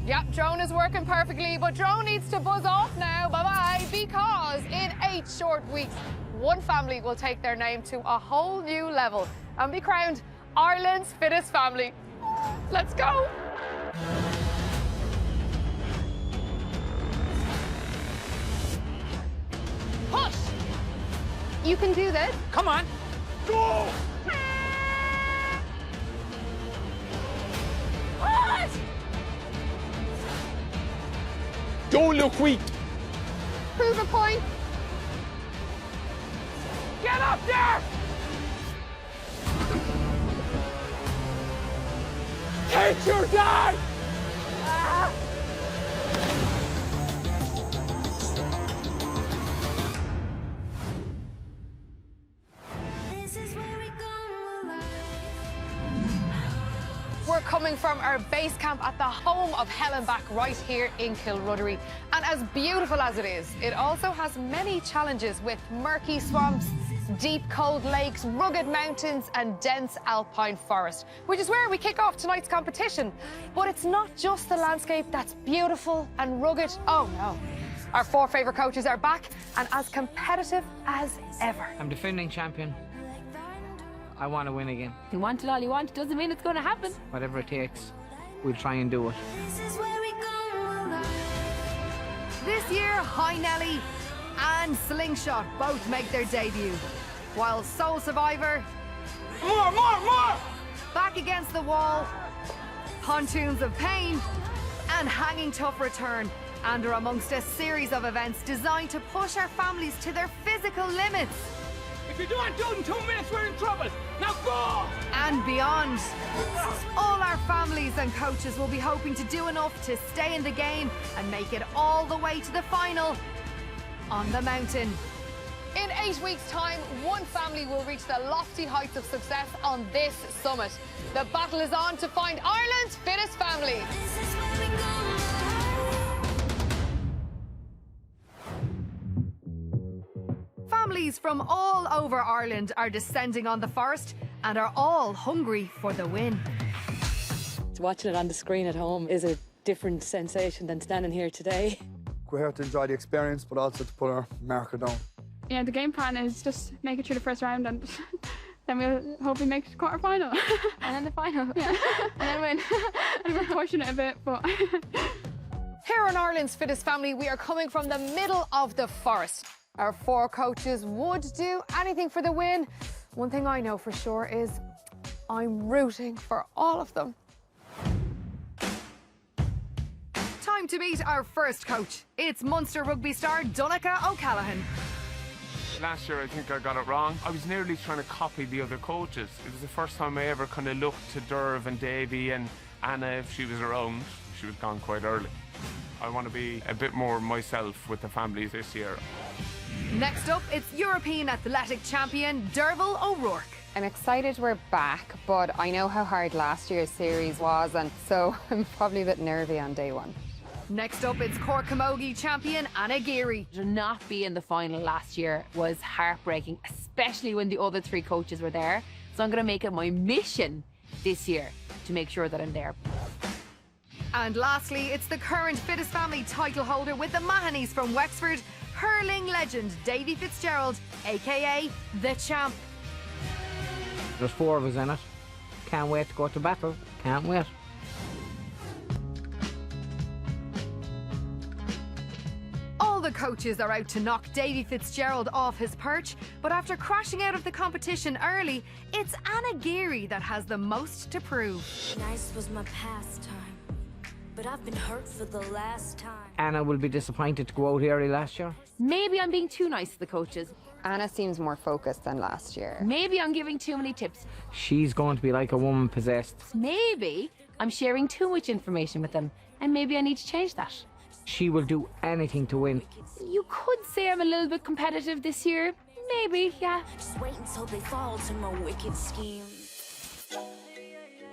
Yep, drone is working perfectly, but drone needs to buzz off now. Bye-bye. Because in 8 short weeks, one family will take their name to a whole new level and be crowned Ireland's fittest family. Let's go. Push. You can do this. Come on. Go! What? Don't look weak. Prove a point. Get up there! Take your time! Ah. We're coming from our base camp at the home of Hellenbach right here in Kilruddery. And as beautiful as it is, it also has many challenges with murky swamps, deep cold lakes, rugged mountains and dense alpine forest, which is where we kick off tonight's competition. But it's not just the landscape that's beautiful and rugged. Oh no. Our 4 favourite coaches are back and as competitive as ever. I'm defending champion. I want to win again. You want it all you want, doesn't mean it's going to happen. Whatever it takes, we'll try and do it. This year, High Nelly and Slingshot both make their debut, while Soul Survivor... More! Back against the wall, Pontoons of Pain and Hanging Tough return, and are amongst a series of events designed to push our families to their physical limits. If you don't do it in 2 minutes, we're in trouble. Now go! And beyond. All our families and coaches will be hoping to do enough to stay in the game and make it all the way to the final on the mountain. In 8 weeks' time, one family will reach the lofty heights of success on this summit. The battle is on to find Ireland's fittest family. Families from all over Ireland are descending on the forest and are all hungry for the win. Watching it on the screen at home is a different sensation than standing here today. We're here to enjoy the experience, but also to put our marker down. Yeah, the game plan is just make it through the first round and then we'll hopefully make the quarter-final. And then the final. Yeah, and then win. And we're pushing it a bit, but... Here on Ireland's Fittest Family, we are coming from the middle of the forest. Our 4 coaches would do anything for the win. One thing I know for sure is I'm rooting for all of them. Time to meet our first coach. It's Munster rugby star Donncha O'Callaghan. Last year I think I got it wrong. I was nearly trying to copy the other coaches. It was the first time I ever kind of looked to Derv and Davy and Anna if she was around. She was gone quite early. I want to be a bit more myself with the families this year. Next up, it's European athletic champion Derval O'Rourke. I'm excited we're back, but I know how hard last year's series was, and so I'm probably a bit nervy on day one. Next up, it's Cork Camogie champion Anna Geary. To not be in the final last year was heartbreaking, especially when the other 3 coaches were there. So I'm going to make it my mission this year to make sure that I'm there. And lastly, it's the current Fittest Family title holder with the Mahaneys from Wexford, hurling legend Davy Fitzgerald, aka The Champ. There's 4 of us in it. Can't wait to go to battle. Can't wait. All the coaches are out to knock Davy Fitzgerald off his perch, but after crashing out of the competition early, it's Anna Geary that has the most to prove. Nice was my pastime, but I've been hurt for the last time. Anna will be disappointed to go out early last year. Maybe I'm being too nice to the coaches. Anna seems more focused than last year. Maybe I'm giving too many tips. She's going to be like a woman possessed. Maybe I'm sharing too much information with them, and maybe I need to change that. She will do anything to win. You could say I'm a little bit competitive this year. Maybe, yeah. Just wait until they fall to my wicked schemes.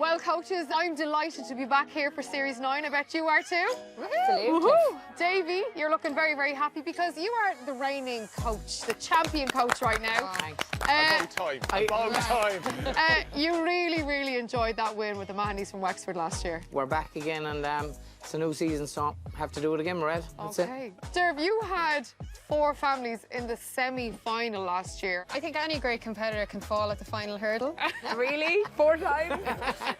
Well, coaches, I'm delighted to be back here for Series 9. I bet you are too. Absolutely. Woohoo! Davy, you're looking very, very happy because you are the reigning coach, the champion coach right now. Oh, thanks. About time. About time. You really, really enjoyed that win with the Mahaneys from Wexford last year. We're back again, and it's a new season, so have to do it again, Mairead. That's it. Derv, you had 4 families in the semi-final last year. I think any great competitor can fall at the final hurdle. Really? 4 times?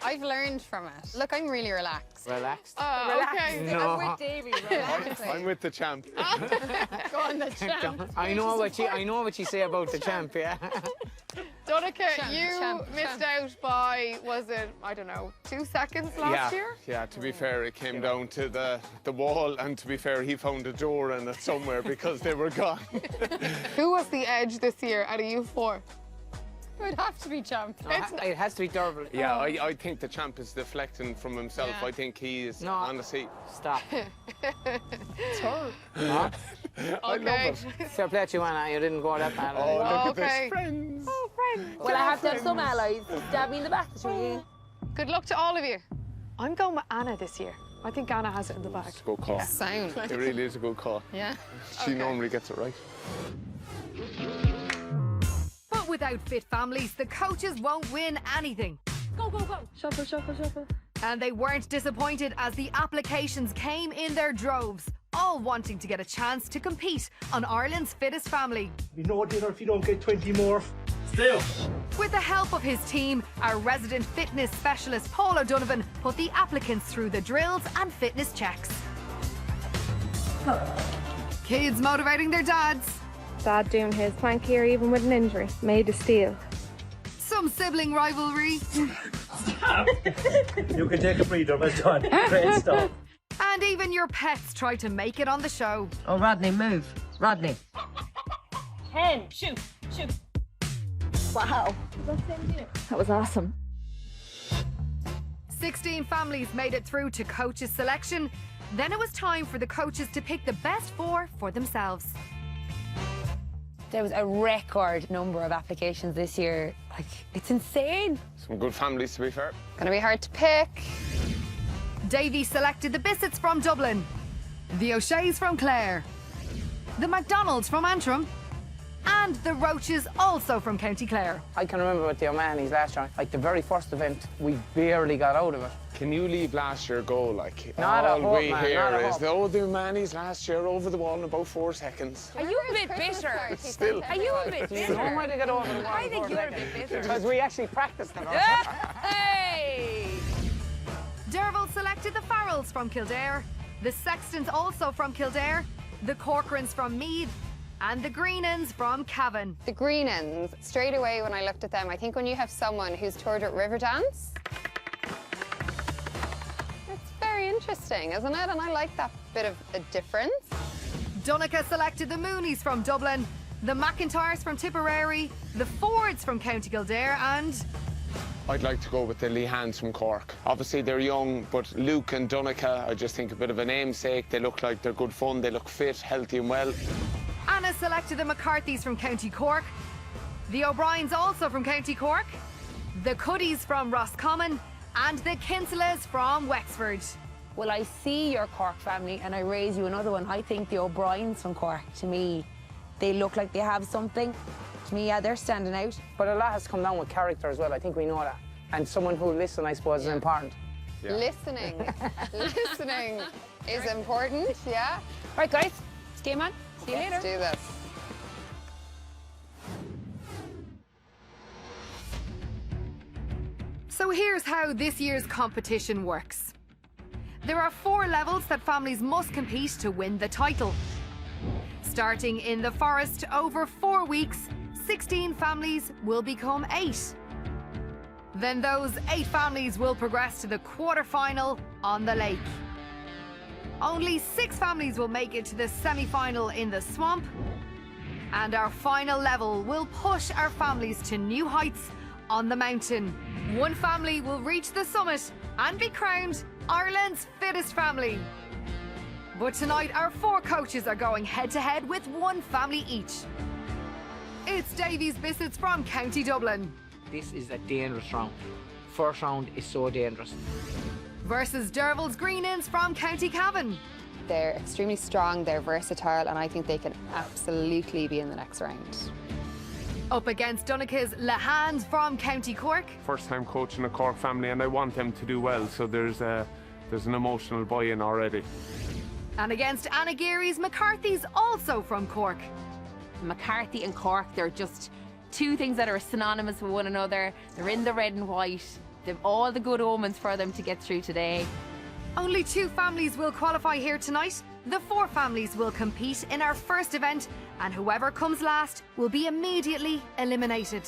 I've learned from it. Look, I'm really relaxed. Relaxed. Okay. No. I'm with Davy. I'm with the champ. Go on, the champ. I know what you say about the champ, yeah. Donncha, you missed out by, was it, I don't know, 2 seconds last year? Yeah, to be fair, it came down to the wall, and to be fair, he found a door in it somewhere because they were gone. Who was the edge this year out of you 4? It would have to be champ. It has to be Derval. Yeah, I think the champ is deflecting from himself. Yeah. I think he is No. on the seat. Stop. I love it. Fair play to you, Anna. You didn't go that bad. Oh, look Okay. at this, friends. Well, I have to have some allies. Stab me in the back. Good luck to all of you. I'm going with Anna this year. I think Anna has it in the bag. It's a good call. Sound. It really is a good call. Yeah. She normally gets it right. But without fit families, the coaches won't win anything. Go, go, go. Shuffle, shuffle, shuffle. And they weren't disappointed as the applications came in their droves, all wanting to get a chance to compete on Ireland's Fittest Family. Be no dinner if you don't get 20 more. Stay up. With the help of his team, our resident fitness specialist Paul O'Donovan put the applicants through the drills and fitness checks. Kids motivating their dads. Dad doing his plank here even with an injury. Made of steel. Some sibling rivalry. You can take a breather, well done. Great stuff. And even your pets try to make it on the show. Oh, Rodney, move. Rodney. 10. Shoot, shoot. Wow. That was awesome. 16 families made it through to coaches selection. Then it was time for the coaches to pick the best 4 for themselves. There was a record number of applications this year. Like, it's insane. Some good families, to be fair. Gonna be hard to pick. Davy selected the Bissetts from Dublin, the O'Sheas from Clare, the McDonalds from Antrim, and the Roaches also from County Clare. I can remember with the O'Mahony's last year, like the very first event, we barely got out of it. Can you leave last year go? Like, Not a all hope, we man, hear not a is, hope. oh, the Manny's last year over the wall in about 4 seconds. Are you a bit bitter? Still. Are you a bit bitter? No way to get over the wall. I think you're a bit bitter. Because we actually practiced it. Hey! Derval selected the Farrells from Kildare, the Sextons also from Kildare, the Corcorans from Meath, and the Greenans from Cavan. The Greenans, straight away when I looked at them, I think when you have someone who's toured at Riverdance, it's very interesting, isn't it? And I like that bit of a difference. Donncha selected the Moonies from Dublin, the McIntyres from Tipperary, the Fords from County Kildare, and I'd like to go with the Lehanes from Cork. Obviously, they're young, but Luke and Donncha, I just think a bit of a namesake. They look like they're good fun. They look fit, healthy and well. Anna selected the McCarthys from County Cork, the O'Briens also from County Cork, the Cuddys from Roscommon, and the Kinselas from Wexford. Well, I see your Cork family and I raise you another one. I think the O'Briens from Cork, to me, they look like they have something. To me, yeah, they're standing out. But a lot has come down with character as well, I think we know that. And someone who will listen, I suppose, is important. Yeah. Listening. Listening is important, yeah? Right, guys, it's game on. See you later. Let's do this. So here's how this year's competition works. There are 4 levels that families must compete to win the title. Starting in the forest over 4 weeks, 16 families will become 8. Then those 8 families will progress to the quarter-final on the lake. Only 6 families will make it to the semi-final in the swamp. And our final level will push our families to new heights on the mountain. 1 family will reach the summit and be crowned Ireland's Fittest Family. But tonight our 4 coaches are going head-to-head with 1 family each. It's Davy's Bissetts from County Dublin This is a dangerous round. First round is so dangerous. versus Derval's Greenans from County Cavan. They're extremely strong, they're versatile, and I think they can absolutely be in the next round. Up against Donnacha's Lehanes from County Cork. First time coaching a Cork family, and I want them to do well, so there's an emotional buy-in already. And against Anna Geary's McCarthys, also from Cork. McCarthy and Cork, they're just two things that are synonymous with one another. They're in the red and white. They've all the good omens for them to get through today. Only 2 families will qualify here tonight. The 4 families will compete in our first event, and whoever comes last will be immediately eliminated.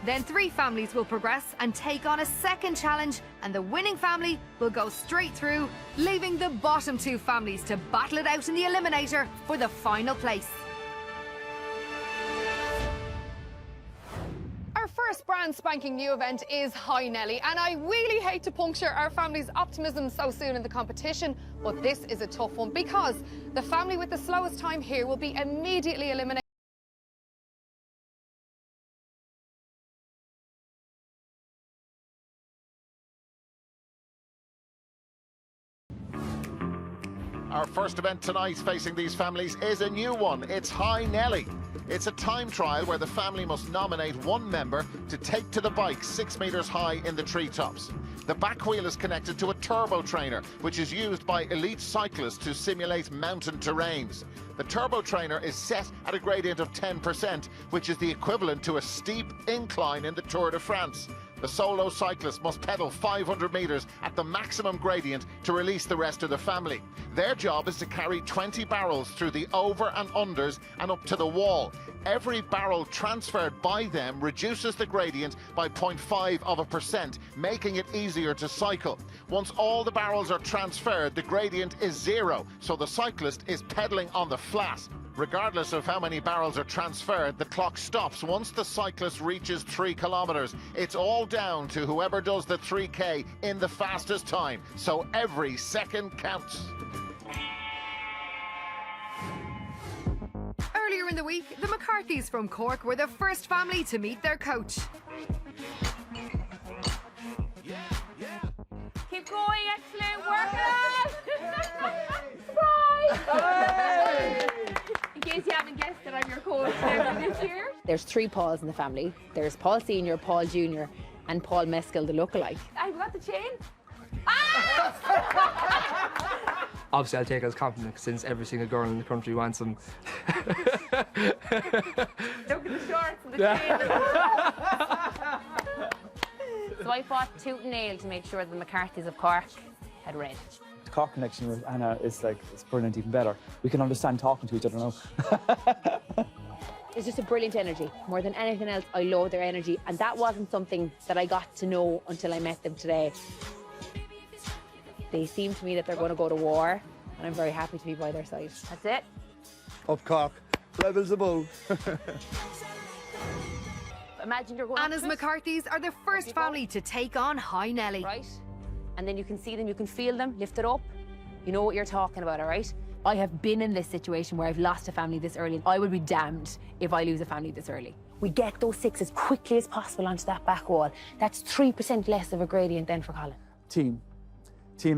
Then 3 families will progress and take on a second challenge, and the winning family will go straight through, leaving the bottom 2 families to battle it out in the eliminator for the final place. Our first brand spanking new event is High Nelly, and I really hate to puncture our family's optimism so soon in the competition, but this is a tough one because the family with the slowest time here will be immediately eliminated. Our first event tonight facing these families is a new one. It's High Nelly. It's a time trial where the family must nominate one member to take to the bike 6 metres high in the treetops. The back wheel is connected to a turbo trainer, which is used by elite cyclists to simulate mountain terrains. The turbo trainer is set at a gradient of 10%, which is the equivalent to a steep incline in the Tour de France. The solo cyclist must pedal 500 metres at the maximum gradient to release the rest of the family. Their job is to carry 20 barrels through the over and unders and up to the wall. Every barrel transferred by them reduces the gradient by 0.5%, making it easier to cycle. Once all the barrels are transferred, the gradient is 0, so the cyclist is pedaling on the flat. Regardless of how many barrels are transferred, the clock stops once the cyclist reaches 3 kilometres. It's all down to whoever does the 3K in the fastest time, so every second counts. Earlier in the week, the McCarthys from Cork were the first family to meet their coach. Keep going, excellent, work it Surprise! In case you haven't guessed that I'm your coach this year. There's 3 Pauls in the family. There's Paul Senior, Paul Junior, and Paul Mescal, the lookalike. I've got the chain. Ah! Obviously, I'll take it as compliment since every single girl in the country wants them. Look at the shorts and the chain. So I fought tooth and nail to make sure the McCarthys of Cork had red. The Cork connection with Anna is like, it's brilliant, even better. We can understand talking to each other now. It's just a brilliant energy. More than anything else, I love their energy, and that wasn't something that I got to know until I met them today. They seem to me that they're going to go to war, and I'm very happy to be by their side. That's it. Up Cork, levels above. Imagine you're going Anna's McCarthys are the first family to take on High Nelly. Right? And then you can see them, you can feel them, lift it up. You know what you're talking about, all right? I have been in this situation where I've lost a family this early. I would be damned if I lose a family this early. We get those 6 as quickly as possible onto that back wall. That's 3% less of a gradient then for Colin. Team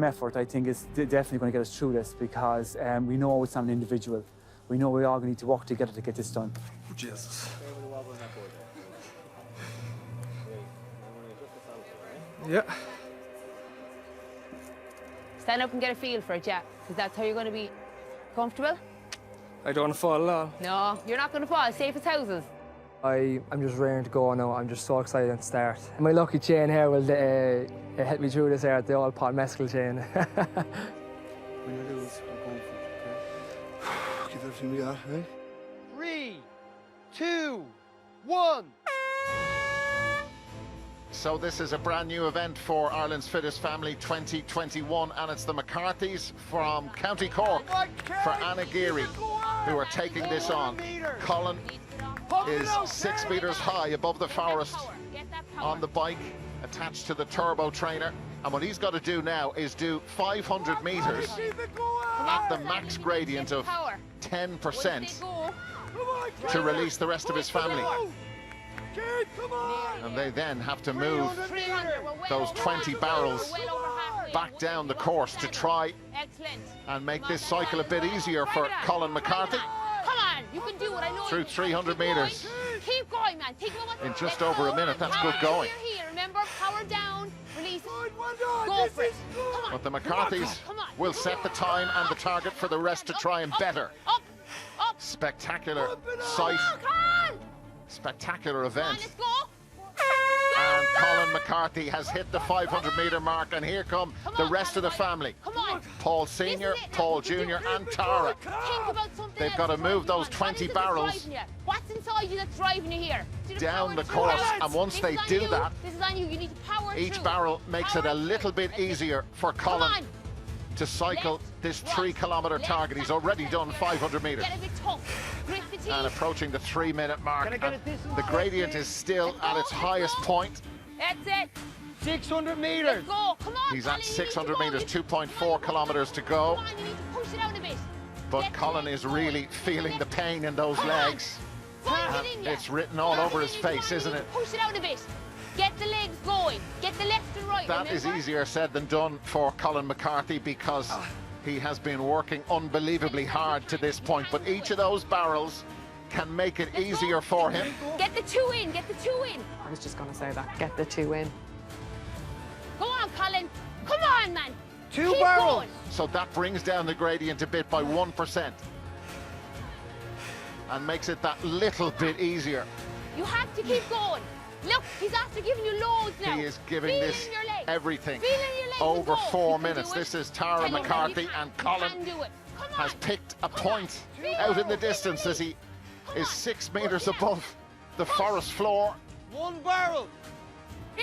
effort, I think, is definitely going to get us through this because we know it's not an individual. We know we all need to work together to get this done. Oh, Jesus. Yeah. Stand up and get a feel for it, yeah, because that's how you're going to be comfortable. I don't want to fall at all. No, you're not going to fall. Safe as houses. I'm just raring to go now. I'm just so excited to start. My lucky chain here will help me through this here, the old Paul Mescal chain. When you lose, we're going for it, okay? Give everything we got, eh? 3, 2, 1. So this is a brand new event for Ireland's Fittest Family 2021, and it's the McCarthys from County Cork for Anna Geary who are taking this on. Colin is 6 metres high above the forest on the bike attached to the turbo trainer, and what he's got to do now is do 500 metres at the max gradient of 10% to release the rest of his family. And they then have to move those 20 barrels back down the course to try and make this cycle a bit easier for Colin McCarthy. Come on! You can do it. I know. Through 300 metres. Keep going, man. Think about what. In just over a minute. That's good going. Here, remember, power down, release. Go for it. Come on. But the McCarthys will set the time and the target for the rest to try and better. Up. Spectacular sight. Spectacular event. Let's go. And Colin McCarthy has hit the 500-metre mark, and here come the rest of the family. Come on. Paul Senior, Paul Junior, and Tara. Think about something. They've got to move those 20 barrels What's inside you that's driving you here? down the course, and once they do that, this is on you. You need to power each through. barrel makes it a little bit easier for Colin to cycle this 3-kilometre target. He's already done 500 metres. Get a bit tough. Grit the teeth. And approaching the 3-minute mark. And the gradient is still at its highest point. That's it. 600 metres. Let's go. Come on. He's at Colin, 600 metres, 2.4 kilometres to go. Come on, you need to push it out a bit. But Colin is really feeling the pain in those legs. And it's written all over his face, isn't it? Push it out a bit. Get the legs going. Get the left and right. That is easier said than done for Colin McCarthy, because he has been working unbelievably hard to this point. But each of those barrels can make it easier for him. Get the 2 in. Get the 2 in. I was just going to say that. Get the 2 in. Go on, Colin. Come on, man. Two barrels. Going. So that brings down the gradient a bit by 1% and makes it that little bit easier. You have to keep going. Look, he's after giving you loads now. He is giving Feel this in your legs. everything. Feel in your legs. Over Go. 4 You can minutes. do it. This is Tara Tell you McCarthy, you can. and You Colin can do it. Come on. has picked a point out in the distance as he is 6 metres above the forest floor. 1 barrel.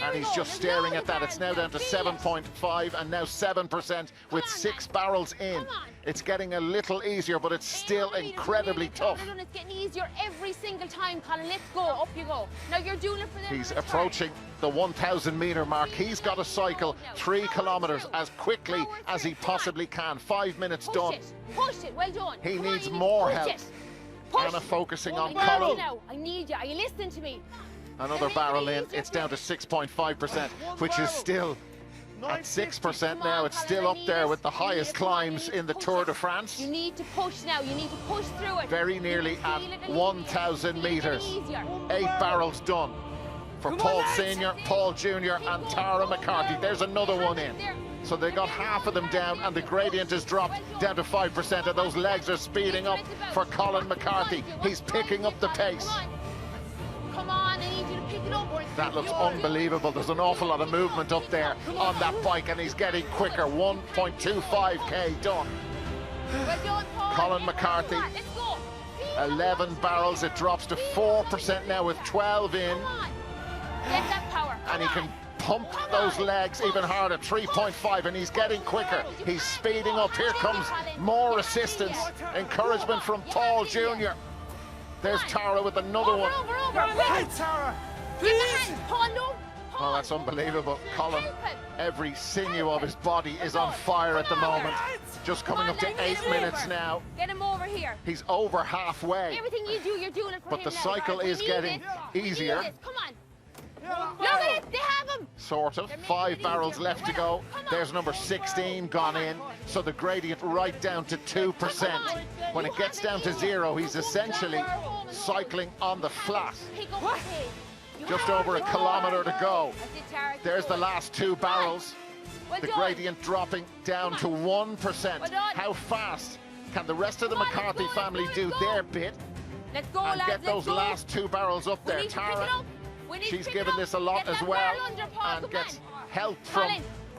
And he's just staring at that. It's now down to 7.5 and now 7% with 6 barrels in. It's getting a little easier, but it's still incredibly tough. It's getting easier every single time, Colin. Let's go. Up you go. Now you're doing it for them. He's approaching the 1,000-metre mark. He's got to cycle 3 kilometres as quickly as he possibly can. 5 minutes done. Push it. Well done. He Come on, needs you need more to push help. it. Push. Anna focusing on I need you Colin. now. I need you. Are you listening to me? Another barrel in. It's down to 6.5%, which is still at 6% now. It's still up there with the highest climbs in the Tour de France. You need to push now. You need to push through it. Very nearly at 1,000 metres. 8 barrels done for Paul Senior, Paul Junior, and Tara McCarthy. There's another one in. So they got half of them down, and the gradient has dropped down to 5%, and those legs are speeding up for Colin McCarthy. He's picking up the pace. Come on, I need you to pick it up. That looks unbelievable. There's an awful lot of movement up there on that bike, and he's getting quicker. 1.25k done. Well done, Paul. Colin McCarthy, 11 barrels. It drops to 4% now with 12 in. Get that power. And he can pump those legs even harder. 3.5, and he's getting quicker. He's speeding up. Here comes more assistance. Encouragement from Paul Junior. There's Tara with another one. Hey, Tara. Please. Paul, no. Oh, that's unbelievable. Colin, every sinew of his body is on fire at the moment. Just coming up to 8 minutes now. Get him over here. He's over halfway. Everything you do, you're doing it for But him the now. cycle is getting easier. Come on. Look at it. They have him. Sort of. 5 barrels left to go. There's number 16 gone in. So the gradient right down to 2%. When it gets down to 0, he's essentially cycling on the flat. Just over a kilometre to go. There's the last 2 barrels. The gradient dropping down to 1%. How fast can the rest of the McCarthy family do their bit and get those last 2 barrels up there? Tara, she's given this a lot as well, and gets help from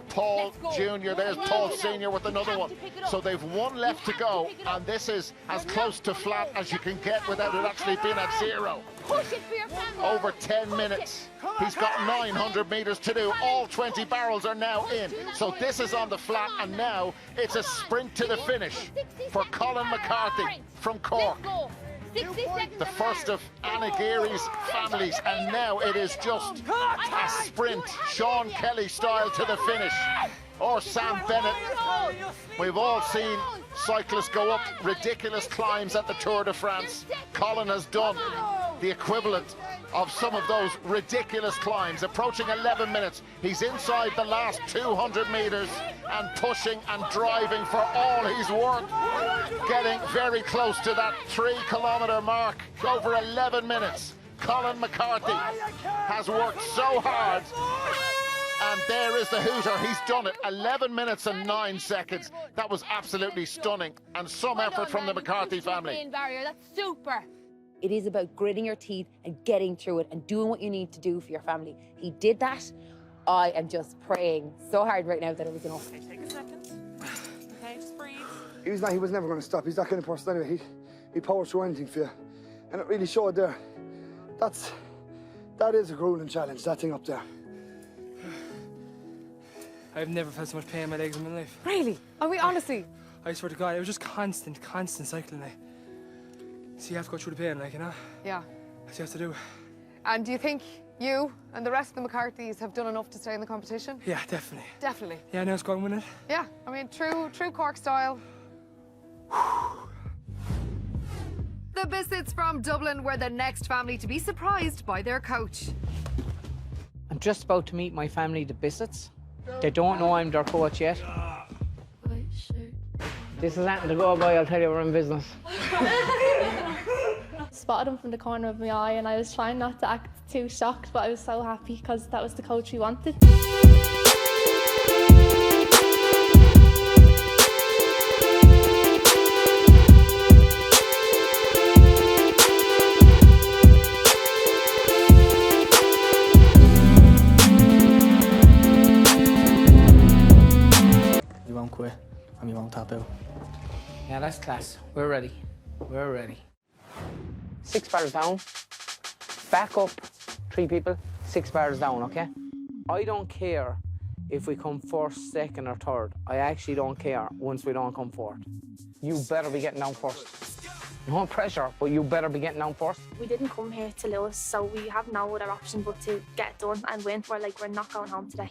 Paul Junior. There's Paul Senior with another one. So they've 1 left to go, and this is as close to flat as you can get without it actually being at 0. Push it for your family. Over 10 minutes. He's got 900 metres to do. All 20 barrels are now in. So this is on the flat, and now it's a sprint to the finish for Colin McCarthy from Cork. The first of Anna Geary's families, and now it is just a sprint, Sean Kelly style, to the finish. Or Sam Bennett. We've all seen cyclists go up ridiculous climbs at the Tour de France. Colin has done the equivalent of some of those ridiculous climbs, approaching 11 minutes. He's inside the last 200 metres and pushing and driving for all he's worth, getting very close to that 3-kilometre mark, over 11 minutes. Colin McCarthy has worked so hard, and there is the hooter. He's done it. 11 minutes and 9 seconds. That was absolutely stunning, and some effort from the McCarthy family. Barrier, that's super. It is about gritting your teeth and getting through it and doing what you need to do for your family. He did that. I am just praying so hard right now that it was enough. Okay, take a second. Okay, just breathe. He was never going to stop. He's that kind of person anyway. He powers through anything for you. And it really showed there. That is a grueling challenge, that thing up there. I've never felt so much pain in my legs in my life. Really? I mean, honestly? I swear to God, it was just constant cycling. So you have to go through the pain, like, you know? Yeah. That's what you have to do. And do you think you and the rest of the McCarthys have done enough to stay in the competition? Yeah, definitely. Definitely. Yeah, now it's going to win it. Yeah, I mean, true Cork style. The Bissetts from Dublin were the next family to be surprised by their coach. I'm just about to meet my family, the Bissetts. They don't know I'm their coach yet. This is nothing to go by, I'll tell you, we're in business. Spotted him from the corner of my eye and I was trying not to act too shocked, but I was so happy because that was the coach we wanted. You won't quit and you won't tap out. Yeah, that's class. We're ready. We're ready. 6 bars down. Back up 3 people. 6 bars down, okay? I don't care if we come first, second or third. I actually don't care once we don't come fourth. You better be getting down first. No pressure, but you better be getting down first. We didn't come here to lose, so we have no other option but to get it done and win. We're not going home today.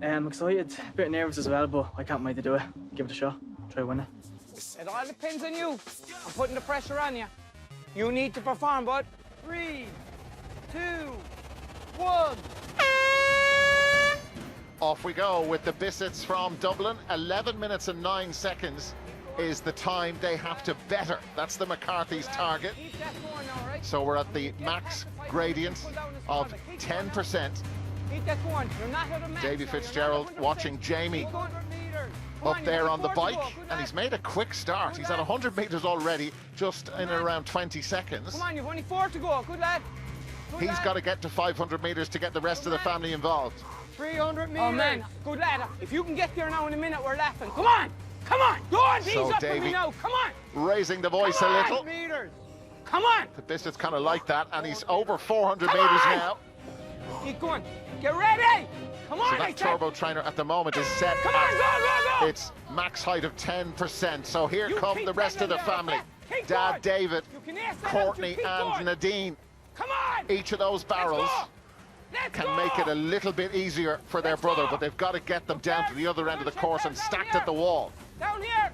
I'm excited, a bit nervous as well, but I can't wait to do it. Give it a shot, try to win it. It all depends on you. I'm putting the pressure on you. You need to perform, bud. 3, 2, 1. Off we go with the Bissetts from Dublin. 11 minutes and 9 seconds is the time they have to better. That's the McCarthy's target. So we're at the max gradient of 10%. Davy Fitzgerald watching Jamie up there on the bike, and he's made a quick start. He's at 100 metres already, just in around 20 seconds. Come on, you've only 4 to go. Good lad. He's got to get to 500 metres to get the rest of the family involved. 300 metres. Oh, man. Good lad. If you can get there now in a minute, we're laughing. Come on. Come on. Go on. He's up with me now. Come on. Raising the voice a little. Meters. Come on. The Bissetts kind of like that, and he's over 400 metres now. Keep going. Get ready. Come on. So that turbo trainer at the moment is set. Come on, go. It's max height of 10%. So here come the rest of the family. Dad, David, Courtney and Nadine. Come on. Each of those barrels can make it a little bit easier for their brother, but they've got to get them down to the other end of the course and stacked at the wall. Down here.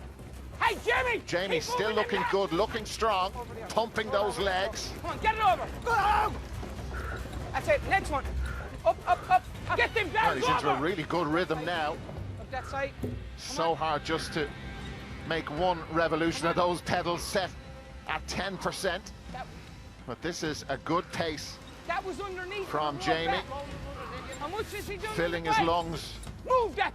Hey, Jimmy. Jamie's still looking good, looking strong, pumping those legs. Come on, get it over. Go. That's it. Next one. Up. Get them down. He's into a really good rhythm now. Up that side. So hard just to make one revolution of those pedals set at 10%. But this is a good pace that was underneath from Jamie. How much is he doing? Filling his lungs. Move that.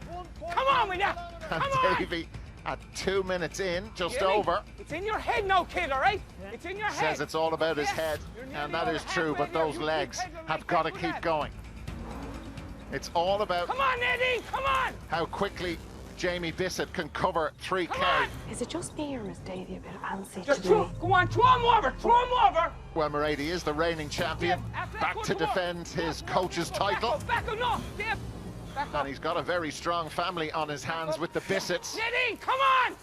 Come on with that. And Davey at 2 minutes in, just over. It's in your head now, kid, all right? It's in your head. Says it's all about his head, and that is true, but those legs have got to keep going. It's all about come on, Eddie, come on! How quickly Jamie Bissett can cover 3K. Is it just me or is Davey a bit of antsy just today? Go on, throw him over! Well, Mairead is the reigning champion, back to defend his coach's title. Back up. And he's got a very strong family on his hands with the Bissetts. Nadine, come on!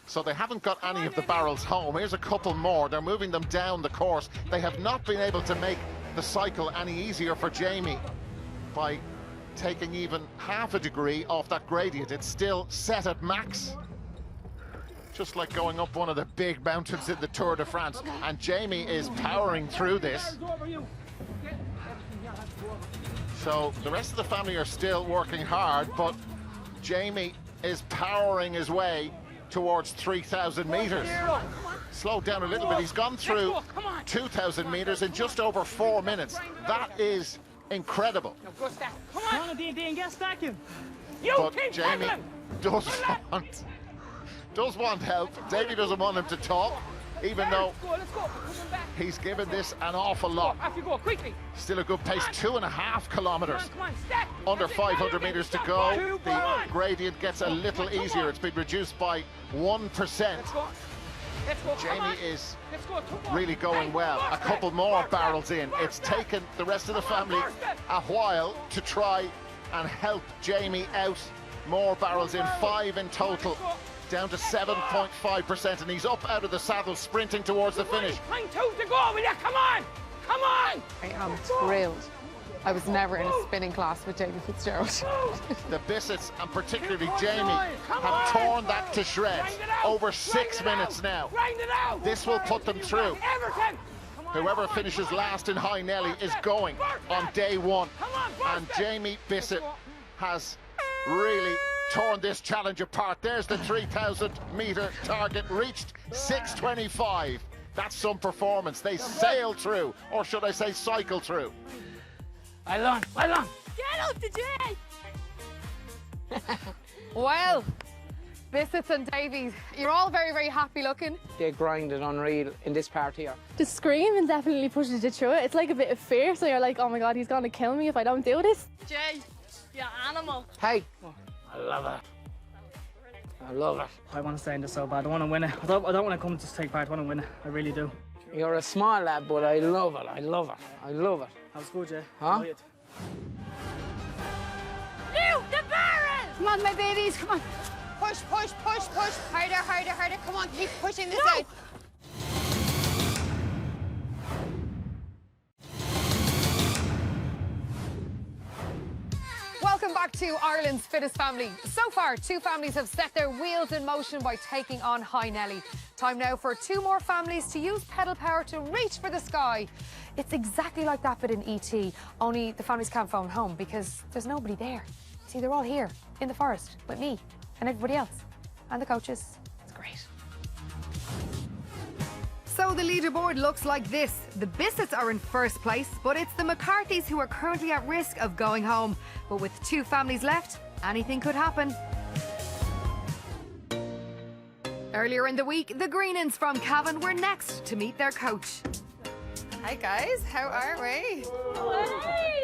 So they haven't got any of the barrels home. Here's a couple more. They're moving them down the course. They have not been able to make the cycle any easier for Jamie by taking even half a degree off that gradient. It's still set at max. just like going up one of the big mountains in the Tour de France. And Jamie is powering through this. So the rest of the family are still working hard, but Jamie is powering his way towards 3,000 meters. Slowed down a little bit. He's gone through 2,000 meters in just over 4 minutes. That is incredible. Come on, Dean, get stuck in. But Jamie does want help. Davey doesn't want him to talk, even though he's given this an awful lot. Off you go, quickly. Still a good pace, 2.5 kilometers. Under 500 meters to go. The gradient gets a little easier. It's been reduced by 1%. Jamie is really going well. A couple more barrels in. It's taken the rest of the family a while to try and help Jamie out. More barrels in, 5 in total, down to 7.5%, and he's up out of the saddle, sprinting towards the finish. 2 to go, will you? Come on! Come on! I am thrilled. I was never in a spinning class with Jamie Fitzgerald. The Bissetts, and particularly Jamie, have torn that to shreds. Over 6 minutes now. This will put them through. Whoever finishes last in High Nelly is going on day 1. And Jamie Bissett has really torn this challenge apart. There's the 3,000 meter target reached, 6:25. That's some performance. They sailed through, or should I say cycle through. Well on. Get up the J! Well, Bissetts and Davies, you're all very, very happy looking. They grinded unreal in this part here. The screaming definitely pushes you through it. It's like a bit of fear, so you're like, oh my God, he's gonna kill me if I don't do this. Jay, you animal. Hey, I love it. I love it. I want to stay in this so bad. I want to win it. I don't want to come to take part. I want to win it. I really do. You're a small lad, but I love it. I love it. I love it. That was good, Jay. Huh? New, the barrel! Come on, my babies, come on. Push. Harder. Come on, keep pushing this out. Welcome back to Ireland's Fittest Family. So far, 2 families have set their wheels in motion by taking on High Nelly. Time now for 2 more families to use pedal power to reach for the sky. It's exactly like that bit in E.T., only the families can't phone home because there's nobody there. See, they're all here in the forest with me and everybody else and the coaches. It's great. So the leaderboard looks like this. The Bissetts are in first place, but it's the McCarthys who are currently at risk of going home. But with 2 families left, anything could happen. Earlier in the week, the Greenans from Cavan were next to meet their coach. Hi guys, how are we?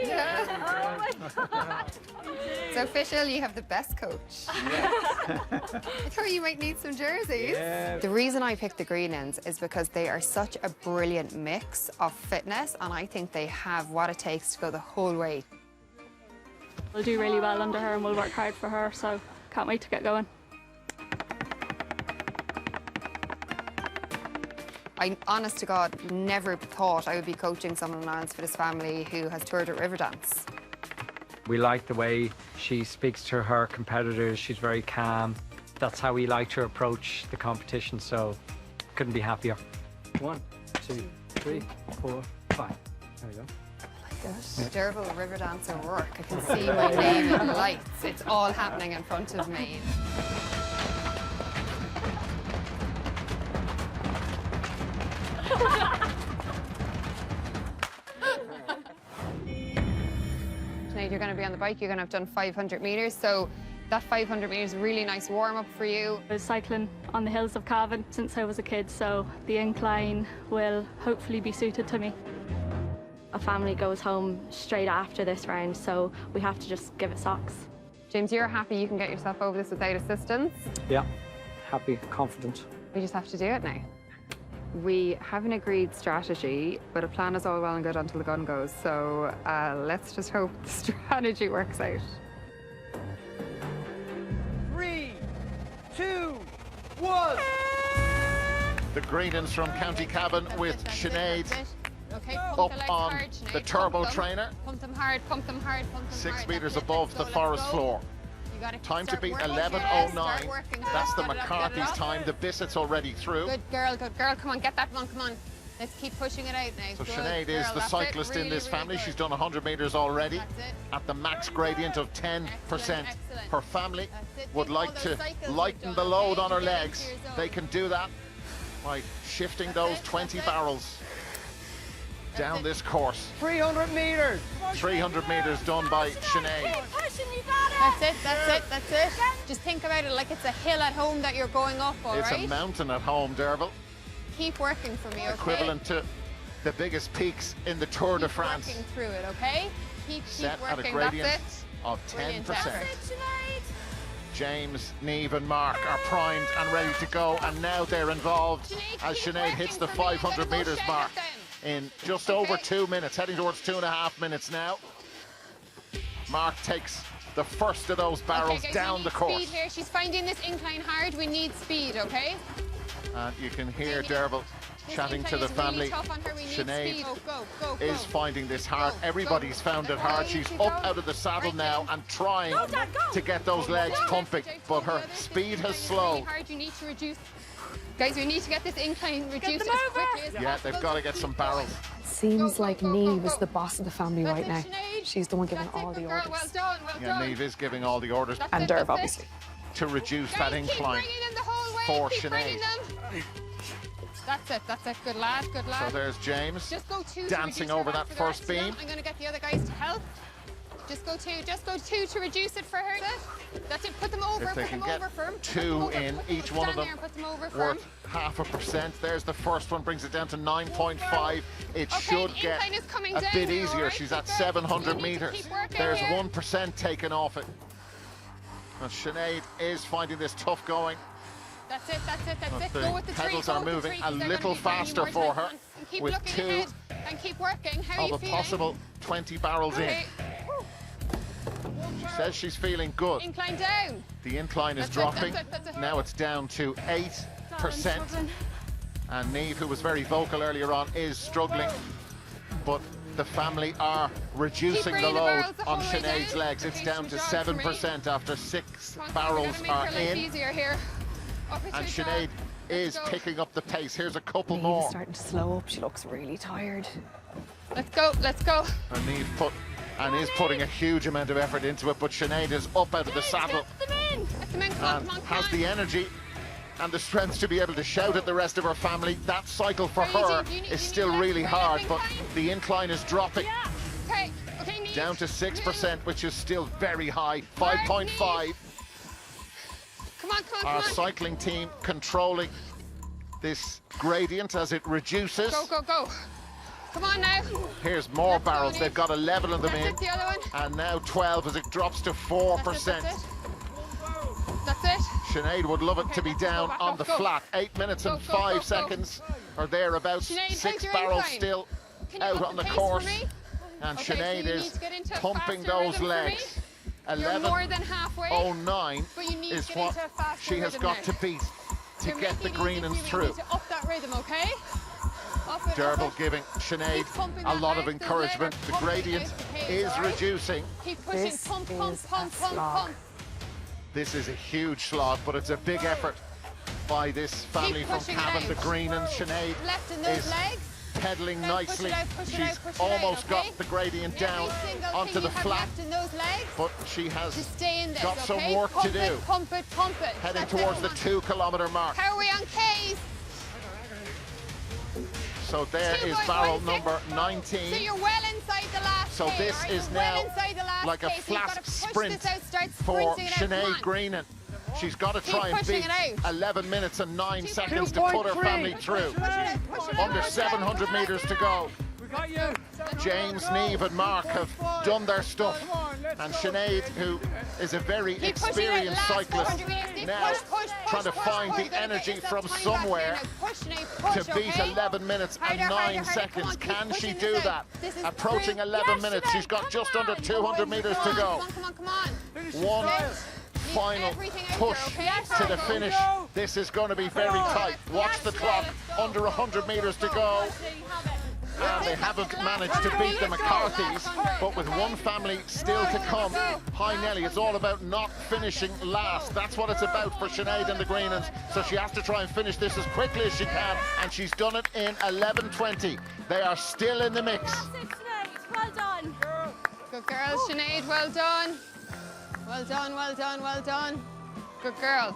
Yeah. Oh my God. It's official, you have the best coach. I thought you might need some jerseys. Yeah. The reason I picked the Greenans is because they are such a brilliant mix of fitness, and I think they have what it takes to go the whole way. We'll do really well under her and we'll work hard for her, so can't wait to get going. I, honest to God, never thought I would be coaching someone in Ireland's Fittest Family who has toured at Riverdance. We like the way she speaks to her competitors. She's very calm. That's how we like to approach the competition, so couldn't be happier. 1, 2, 3, 4, 5. There we go. Derval Riverdance at work. I can see my name in lights. It's all happening in front of me. Tonight you're going to be on the bike, you're going to have done 500 metres, so that 500 metres is a really nice warm-up for you. I was cycling on the hills of Cavan since I was a kid, so the incline will hopefully be suited to me. A family goes home straight after this round, so we have to just give it socks. James, you're happy you can get yourself over this without assistance? Yeah, happy, confident. We just have to do it now. We have an agreed strategy, but a plan is all well and good until the gun goes. So let's just hope the strategy works out. 3, 2, 1. The Greenans from County Cavan with Sinead Okay, up on the turbo trainer. Pump them hard, pump them hard, pump them hard. 6 metres above the forest floor. Time to start beat working. 11:09. Start working. That's the Get it up, get it McCarthys up. time. The Bissetts already through. Good girl, good girl. Come on, get that one, come on. Let's keep pushing it out now. So Good Sinead is girl, the that's cyclist it. in this Really, family. really She's good. done 100 metres already That's it. at the max gradient of 10%. Excellent. Her family That's it. would Think like all those to cycles lighten you've the done, load okay? on her Get into legs. your zone. They can do that by shifting those 20 barrels down this course. 300 metres. 300 metres done by Sinead. That's it, that's it, that's it. Just think about it like it's a hill at home that you're going up, all It's right? a mountain at home, Derval. Keep working for me, okay? Equivalent to the biggest peaks in the Tour de Keep France. working through it, okay? Keep Set at a working, gradient that's it. of Brilliant 10%. effort. James, Niamh and Mark are primed and ready to go, and now they're involved as Sinead hits the 500 metres mark in just over 2 minutes, heading towards 2.5 minutes now. Mark takes the first of those barrels Okay, guys, down we the need course. Speed here. She's finding this incline hard. We need speed, okay? And you can hear Derval chatting to the family. Sinead is finding this hard. Everybody's found it hard. She's up out of the saddle now and trying to get those legs pumping, but her speed has slowed. Hard. You need to reduce. Guys, we need to get this incline reduced as quickly as Yeah, they've got to get some barrels. Seems like Niamh is the boss of the family right now. She's the one giving all the orders. Well done, well Yeah, done. Niamh is giving all the orders And Derv, obviously. to reduce that incline for Sinead. That's it, good lad, good lad. So there's James Just go two to dancing reduce her over back that for the first rest of them. beam. I'm going to get the other guys to help. Just go two to reduce it for her. That's it, put them over, If they put can them get over firm. two in, each one of them Put them over firm. worth 0.5%. There's the first one, brings it down to 9.5. It should get incline is coming a down bit here, easier. alright? She's at Keep 700 working. metres. Keep working There's here. 1% taken off it. And Sinead is finding this tough going. That's it, that's it, that's But it. the Go with the tree, pedals go are with the moving tree, a 'cause they're little gonna be finding faster more for time. her And keep with looking 2 ahead and keep working. How are of you a feeling? possible 20 barrels in. Okay. She says she's feeling good. Incline down. The incline is That's it, dropping. that's it. Now it's down to 8%. And Niamh, who was very vocal earlier on, is struggling. But the family are reducing the bringing the load barrels the on whole way Sinead's down. legs. It's Okay, down to some jog for me. 7% after 6 Come on, barrels we gotta are make her life in. easier here. Up with And your Sinead jog. is Let's go. picking up the pace. Here's a couple Niamh more. is starting to slow up. She looks really tired. Let's go, let's go. And Niamh is putting a huge amount of effort into it, but Sinead is up out of the saddle Get them in. Come on, and come on, has the energy and the strength to be able to shout at the rest of her family. That cycle for her is still really hard, but the incline is dropping Okay, okay, Niamh. down to 6%, which is still very high. 5.5. Come on, come on, Our come on. cycling team controlling this gradient as it reduces. Go, go, go. Come on now. Here's more barrels. They've got 11 of them That's in. it, the other one. And now 12 as it drops to 4%. That's it. Sinead would love it to be let's go down back on up, the go. flat. 8 minutes and Go, go, 5 go, go. seconds or thereabouts. Sinead, how's 6 your barrels incline? still Can you out up on the the pace course. for me? And Okay, so Sinead you is need to get into a pumping faster those rhythm for legs. me. You're more than halfway. 11:09 but you need is to get what into a faster she has rhythm got now. to beat to You're get the making it easy Greenans for you. You through. need to up that rhythm, okay? Up it, Derval up it. giving Sinead Keep pumping a that lot of leg, those encouragement. legs The are pumping gradient out the pace, is all right? reducing. Keep pushing, This pump, is pump, a pump, pump, slog. pump. This is a huge slog, but it's a big effort by this family from pushing it Cavan. out. The Greenans. Sinead Left in those is legs. pedaling Then push nicely. it out, push it She's out, push it out, almost okay? got the gradient down Every single onto thing the you have flat, left in those legs. but she has To stay in this, got okay? some work pump to do. It, pump it, pump it. Heading That's it, towards come the on. 2-kilometre mark. How are we on K's? So there is 2.16. barrel number So 19. you're well inside the last So K, this all right? is You're well now inside the last like a K, so you've flat gotta push sprint this out, start for sprinting it out. Come Sinead on. Greenan. She's got to Keep try and pushing beat it out. 11 minutes and 9 seconds to put her family through. Under 700 metres to go. James, Niamh and Mark have done their stuff. And Sinead, who is a very Keep pushing it, experienced last cyclist, 400 meters. now Push, push, trying to push, find push. the You gotta energy get from yourself time back somewhere here now. Push, Sinead, push, to beat okay? 11 minutes and Harder, 9 harder, harder. Come seconds. on, keep Can she pushing do this that? out. This is Approaching great. 11 Yes, minutes. Sinead, She's got come just on. under 200 metres to Come go. on, come on, come on. One Need final everything out push there, okay? to the Go. finish. This is going to be very tight. Watch the clock. Under 100 metres to go. And they haven't managed to beat the McCarthys, but with one family still to come. Hi Nelly, it's all about not finishing last. That's what it's about for Sinead and the Greenans. So she has to try and finish this as quickly as she can, and she's done it in 11:20. They are still in the mix. Well done. Good girl, Sinead, well done. Well done, well done, well done. Good girl.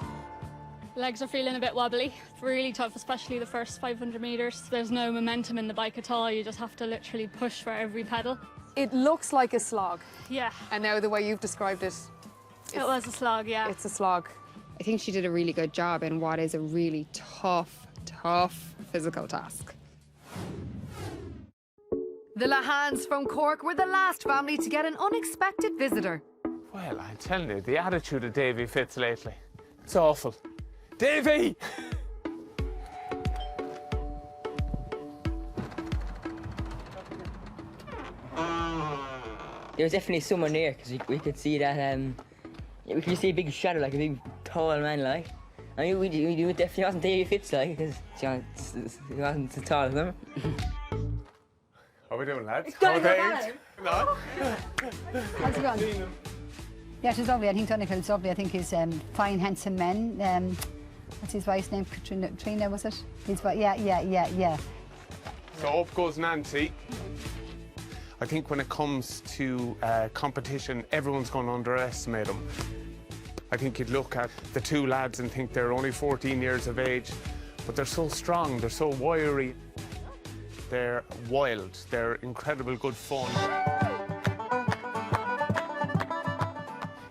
Legs are feeling a bit wobbly. It's really tough, especially the first 500 metres. There's no momentum in the bike at all. You just have to literally push for every pedal. It looks like a slog. Yeah. And now the way you've described it. It was a slog, yeah. It's a slog. I think she did a really good job in what is a really tough physical task. The Lehanes from Cork were the last family to get an unexpected visitor. Well, I'm telling you, the attitude of Davy Fitz lately, it's awful. Davy! There was definitely someone there because we could see that. We could see a big shadow, like a big tall man, like. I mean, we definitely wasn't Davy Fitz, like, because he wasn't so tall as them. How are we doing, lads? How are things? No? How's it going? Yeah, she's lovely. I think Donegal's lovely. I think he's fine, handsome man. What's his wife's name? Katrina, was it? His wife, yeah. So up goes Nancy. I think when it comes to competition, everyone's going to underestimate them. I think you'd look at the two lads and think they're only 14 years of age, but they're so strong, they're so wiry, they're wild, they're incredible good fun.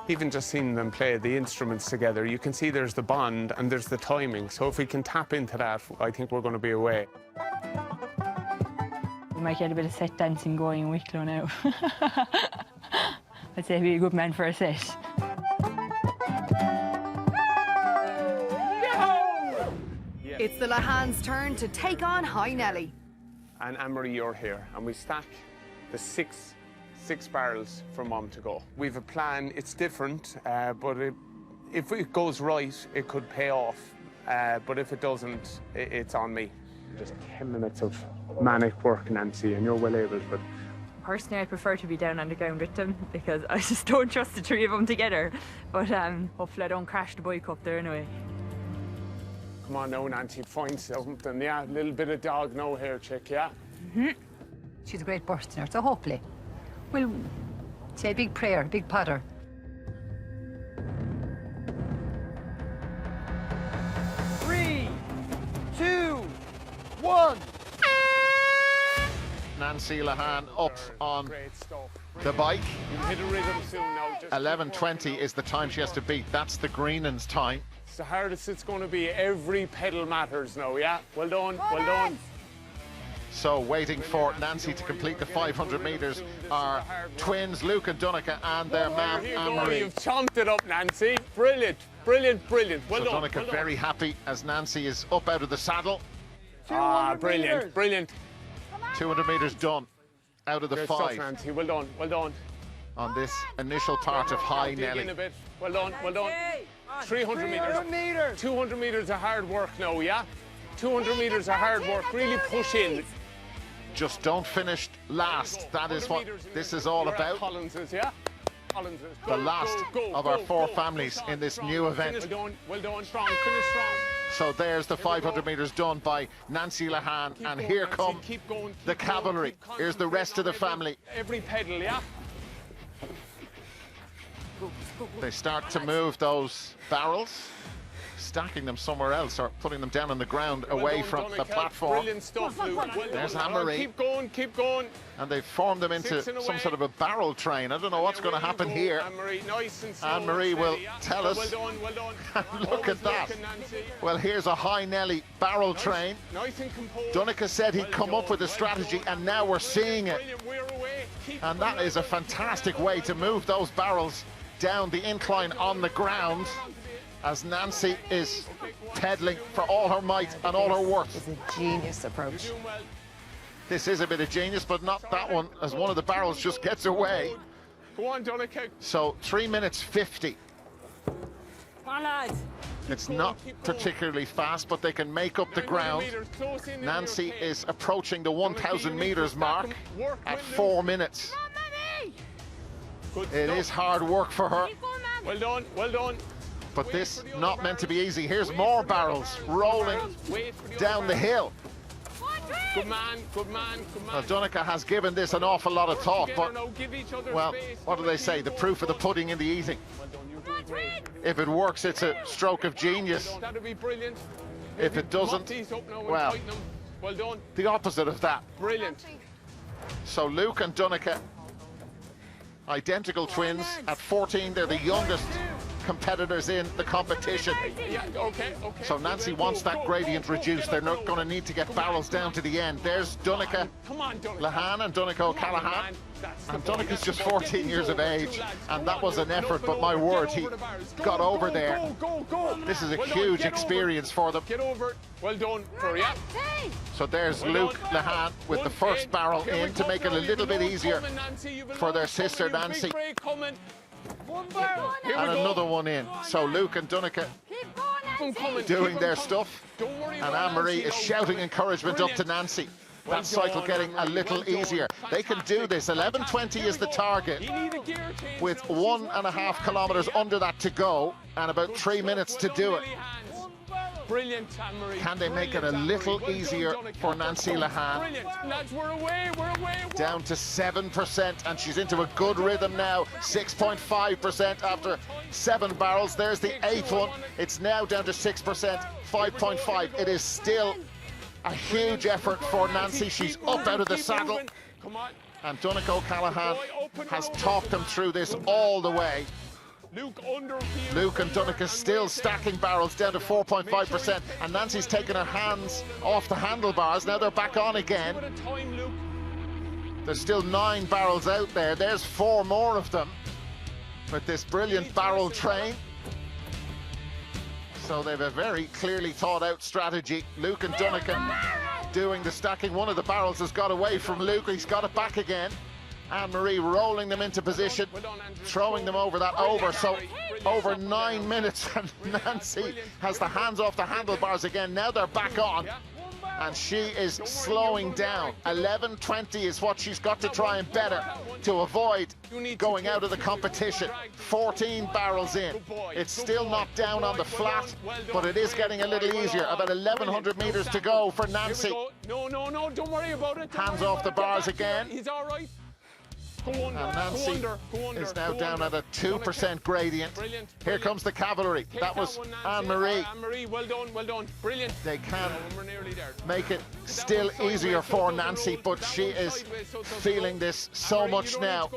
Even just seeing them play the instruments together, you can see there's the bond and there's the timing. So if we can tap into that, I think we're going to be away. We might get a bit of set dancing going in Wicklow now. I'd say he'd be a good man for a set. It's the Lehanes' turn to take on High Nelly. And Anne-Marie, you're here, and we stack the six barrels for Mum to go. We've a plan, it's different, but if it goes right, it could pay off. But if it doesn't, it's on me. Just 10 minutes of manic work, Nancy, and you're well able, but... Personally, I prefer to be down on the ground with them because I just don't trust the three of them together. But hopefully I don't crash the bike up there anyway. Come on now, Nancy, find something, yeah? A little bit of dog no hair chick, yeah? She's a great burster, so hopefully we'll say a big prayer, a big patter. Three, two, one. Nancy Lehane up on the bike. You hit a rhythm soon now. 11:20 is the time she has to beat. That's the Greenans' time. It's the hardest it's going to be. Every pedal matters now, yeah? Well done, well done. So waiting for Nancy to complete the 500 metres are twins Luke and Donica and their mum Anne-Marie. You've chomped it up, Nancy. Brilliant, brilliant, brilliant. Well done. Donica very happy as Nancy is up out of the saddle. Brilliant, brilliant. 200 metres done out of the Good 5. stuff, Nancy. Well done, well done. On this initial part of High Dig Nelly. in a bit. Well done, well done. 300 metres. 200 metres of hard work now, yeah? 200 metres of hard work. Really push in. Just don't finish last. That is what this is all about. Collins's, yeah? Collins's. The last of our 4 families in this new event. Well done, strong, finish strong. So there's the 500 metres done by Nancy Lehane, and here come the cavalry. Here's the rest of the family. Every pedal, yeah? They start to move those barrels, stacking them somewhere else or putting them down on the ground away from the platform. Brilliant stuff, Luke. There's Anne-Marie. Keep going, keep going. And they've formed them into some sort of a barrel train. I don't know what's going to happen here. Anne-Marie, nice and slow. Anne-Marie will tell us. Well done, well done. Look at that. Well, here's a High Nelly barrel train. Nice and composed. Donica said he'd come up with a strategy, and now we're seeing it. And that is a fantastic way to move those barrels down the incline on the ground as Nancy is pedaling for all her might and all her worth. It's a genius approach. This is a bit of genius, but not that one, as one of the barrels just gets away. Go on, Donica. So 3 minutes 50. Come on, lads. It's not particularly fast, but they can make up the ground. Nancy is approaching the 1,000 meters mark at 4 minutes. It is hard work for her. Well done, well done. But this not meant to be easy. Here's more barrels rolling down the hill. Good man, good man, good man. Well, Donica has given this an awful lot of thought, but, well, what do they say? The proof of the pudding in the eating. If it works, it's a stroke of genius. That'd be brilliant. If it doesn't, well, well done. The opposite of that. Brilliant. So Luke and Donica, identical twins at 14. They're the youngest competitors in the competition. Yeah, okay. So Nancy wants that gradient reduced. They're not going to need to get barrels down to the end. There's Donica Lehanes and Donica O'Callaghan. And Donica's just 14 years of age, and that was an effort, but my word, he got over there. This is a huge experience for them. Get over it. Well done. Hurry up. So there's Luke Lehanes with the first barrel in to make it a little bit easier for their sister Nancy. And another one in. So Luke and Donica doing their stuff, and Anne-Marie is shouting encouragement up to Nancy. That cycle getting a little easier. They can do this. 11:20 is the target, with 1.5 kilometers under that to go and about 3 minutes to do it. Brilliant, Anne-Marie. Can they make it a little easier for Nancy Lehanes? Brilliant. Lads, we're away, we're away. Down to 7%, and she's into a good rhythm now. 6.5% after 7 barrels. There's the 8th one. It's now down to 6%, 5.5. It is still a huge effort for Nancy. She's up out of the saddle. And Donica O'Callaghan has talked them through this all the way. Luke and Donica still stacking barrels down to 4.5%, and Nancy's taken her hands off the handlebars. Now they're back on again. There's still 9 barrels out there. There's 4 more of them with this brilliant barrel train. So they've a very clearly thought out strategy. Luke and Donica doing the stacking. One of the barrels has got away from Luke. He's got it back again. Anne-Marie rolling them into position, throwing them over that over. So over 9 minutes, and Nancy has the hands off the handlebars again. Now they're back on, and she is slowing down. 11:20 is what she's got to try and better to avoid going out of the competition. 14 barrels in. It's still not down on the flat, but it is getting a little easier. About 1,100 meters to go for Nancy. No, don't worry about it. Hands off the bars again. He's all right. And Nancy is now down at a 2% gradient. Here comes the cavalry. That was Anne-Marie. Anne-Marie, well done, brilliant. They can make it still easier for Nancy, but she is feeling this so much now.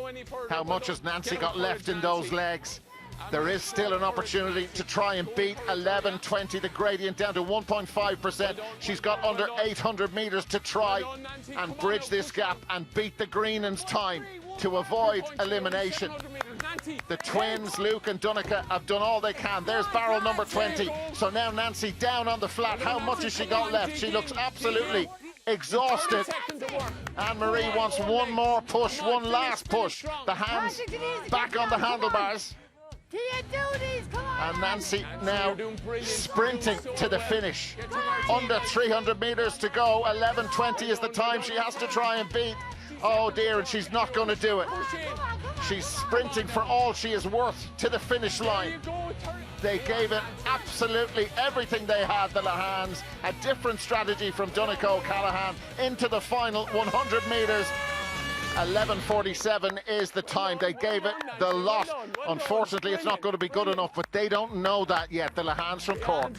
How much has Nancy got left in those legs? There is still an opportunity to try and beat 11:20, the gradient down to 1.5%. She's got under 800 meters to try and bridge this gap and beat the Greenans' time to avoid elimination. The twins, Luke and Donica, have done all they can. There's barrel number 20. So now Nancy down on the flat. How much has she got left? She looks absolutely exhausted. Anne-Marie wants one more push, one last push. The hands back on the handlebars. And Nancy now sprinting to the finish. Under 300 meters to go. 11:20 is the time she has to try and beat. Oh dear, and she's not going to do it. She's sprinting for all she is worth to the finish line. They gave it absolutely everything they had, the Lehanes. A different strategy from Donica O'Callaghan into the final 100 meters. 11:47 is the time. They gave it the lot. Unfortunately, it's not going to be good enough, but they don't know that yet, the Lehanes from Cork.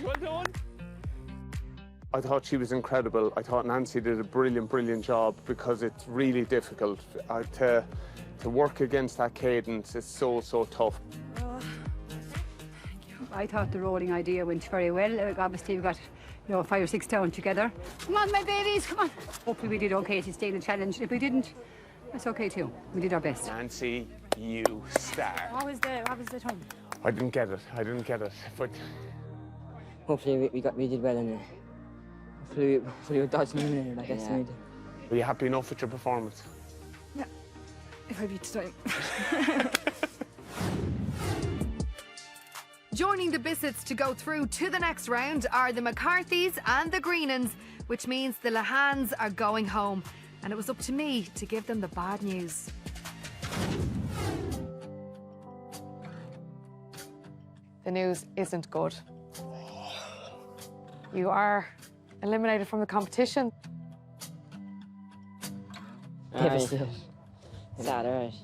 I thought she was incredible. I thought Nancy did a brilliant job, because it's really difficult to work against that cadence. It's so tough. I thought the rolling idea went very well. Obviously, we got 5 or 6 down together. Come on, my babies, come on. Hopefully we did okay to stay in the challenge. If we didn't, that's okay too. We did our best. Nancy, you star. What was the time? I didn't get it, but hopefully we did well in it. Hopefully we dodged in a minute, I guess. Yeah. Were you happy enough with your performance? Yeah, if I beat time. Joining the Bissetts to go through to the next round are the McCarthys and the Greenans, which means the Lehanes are going home. And it was up to me to give them the bad news. The news isn't good. You are eliminated from the competition. Devastated. Sad, alright.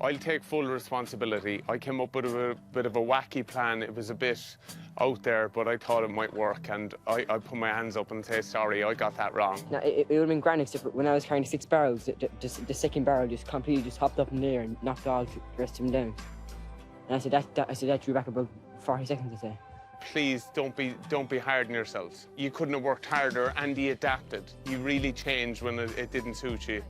I'll take full responsibility. I came up with a bit of a wacky plan. It was a bit out there, but I thought it might work, and I put my hands up and say, sorry, I got that wrong. No, it would have been grand except when I was carrying 6 barrels, the second barrel just completely just hopped up in the air and knocked all the rest of them down. And I said that drew back about 40 seconds, I say. Please don't be hard on yourselves. You couldn't have worked harder, and you adapted. You really changed when it didn't suit you.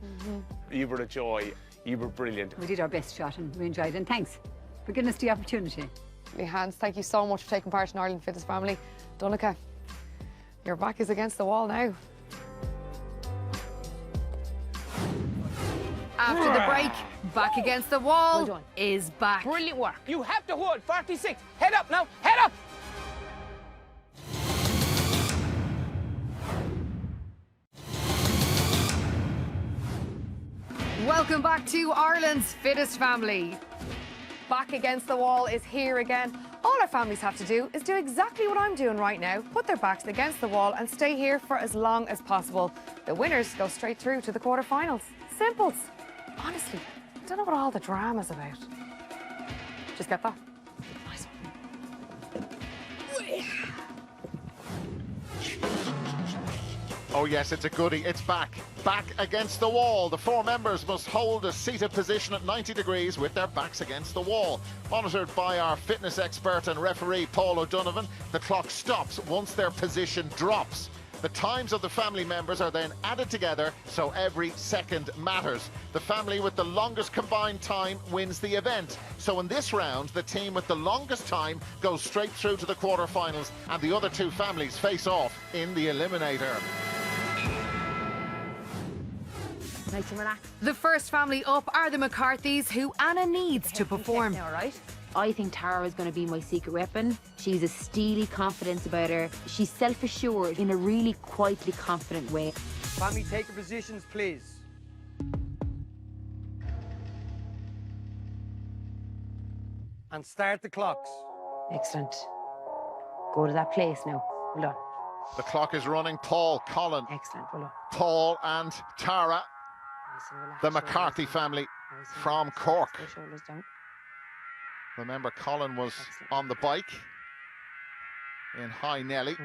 You were a joy. You were brilliant. We did our best shot and we enjoyed it. And thanks for giving us the opportunity. Lehanes, thank you so much for taking part in Ireland Fittest Family. Donncha, your back is against the wall now. After the break, back against the wall is back. Brilliant work. You have to hold 46. Head up now. Head up. Welcome back to Ireland's Fittest Family. Back against the wall is here again. All our families have to do is do exactly what I'm doing right now, put their backs against the wall and stay here for as long as possible. The winners go straight through to the quarterfinals. Simples. Honestly, I don't know what all the drama's about. Just get that. Nice one. Oh yes, it's a goodie. It's back. Back against the wall. The 4 members must hold a seated position at 90 degrees with their backs against the wall. Monitored by our fitness expert and referee Paul O'Donovan, the clock stops once their position drops. The times of the family members are then added together, so every second matters. The family with the longest combined time wins the event. So in this round, the team with the longest time goes straight through to the quarterfinals, and the other 2 families face off in the eliminator. Nice and relaxed. The first family up are the McCarthys, who Anna needs to perform. Now, right? I think Tara is going to be my secret weapon. She's a steely confidence about her. She's self-assured in a really quietly confident way. Family, take your positions, please. And start the clocks. Excellent. Go to that place now. Well done. The clock is running. Paul, Colin. Excellent. Well done. Paul and Tara. The McCarthy family from Cork. Shoulders down. Remember, Colin was on the bike in High Nelly,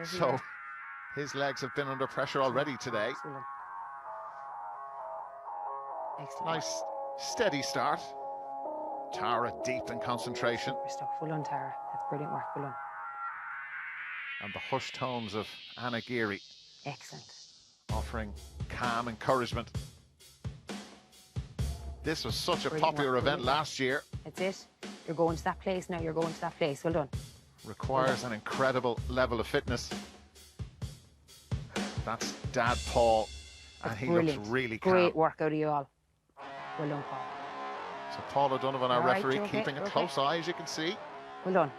so his legs have been under pressure already today. Nice, steady start. Tara deep in concentration. Well done, Tara. That's brilliant work. Well done. And the hushed tones of Anna Geary. Excellent. Offering calm encouragement. This was such a Brilliant popular work, event brilliant. last year. That's it. You're going to that place now. You're going to that place. Well done. Requires an incredible level of fitness. That's Dad Paul, and he Brilliant. looks really calm. Great work out of you all. Well done, Paul. So Paul O'Donovan, our All right, referee, you're okay, keeping a you're close eye, as you can see. Well done.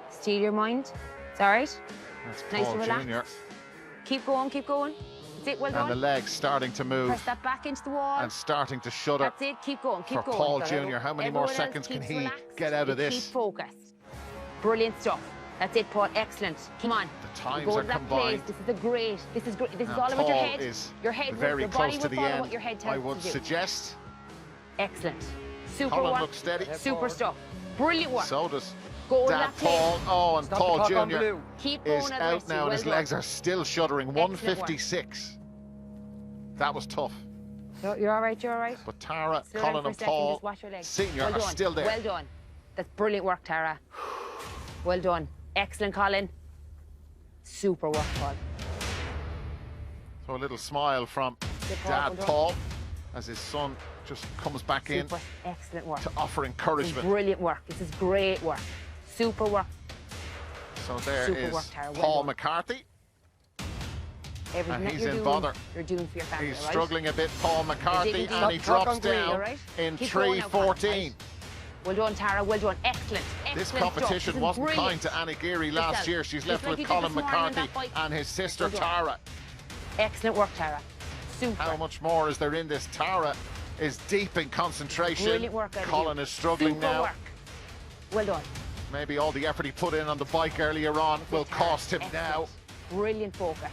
Steal your mind. It's all right. That's Nice Paul and relaxed. Jr. Keep going, keep going. That's it, well And the done. legs starting to move Press that back into the wall. and starting to shudder. That's it, keep going, keep For going. Paul Got Jr., it. how many more Everyone else seconds can keeps he relaxed. get out of Keep this? focused. Brilliant stuff. That's it, Paul. Excellent. Come on. The times Go are to that combined. place. This is a great. This is great. This is And all about your Paul head. is Your head. very your close body to will the follow end. what your head tells I you would to do. suggest. Excellent. Super Colin work. looks steady. Super stuff. Brilliant work. So does Go to Dad that place. Paul. Oh, and Stop the Paul clock on Jr. blue. Keep going is at the out rest now, of you. and his Well legs done. are still shuddering. Excellent 156. That was tough. You're all right. You're all right. But Tara, Slow down Colin, for a and second, Paul just watch your legs. Senior Well are done. still there. Well done. That's brilliant work, Tara. Well done. Excellent, Colin. Super work, Paul. So a little smile from Good Paul, Dad well done. Paul as his son just comes back in Super. Excellent work. to offer This is encouragement. brilliant work. This is great work. Super work. So there Super is work, Tara. Well Paul done. McCarthy. Everything And that he's you're in doing, bother. you're doing for your family, He's all right? struggling a bit, Paul McCarthy, Digging and he deep. drops Clock on green, down all right? in Keep going now, Paul, 3:14. right? Well done, Tara. Well done. Excellent. This Excellent competition stuff. wasn't Brilliant. kind to Anna Geary last Listen, year. She's just left like with you did Colin this morning on McCarthy that bike. and his sister Well done. Tara. Excellent work, Tara. Super. How much more is there in this? Tara is deep in concentration. Brilliant work out of Colin you. is struggling Super now. work. Well done. Maybe all the effort he put in on the bike earlier on will cost him now. Brilliant focus.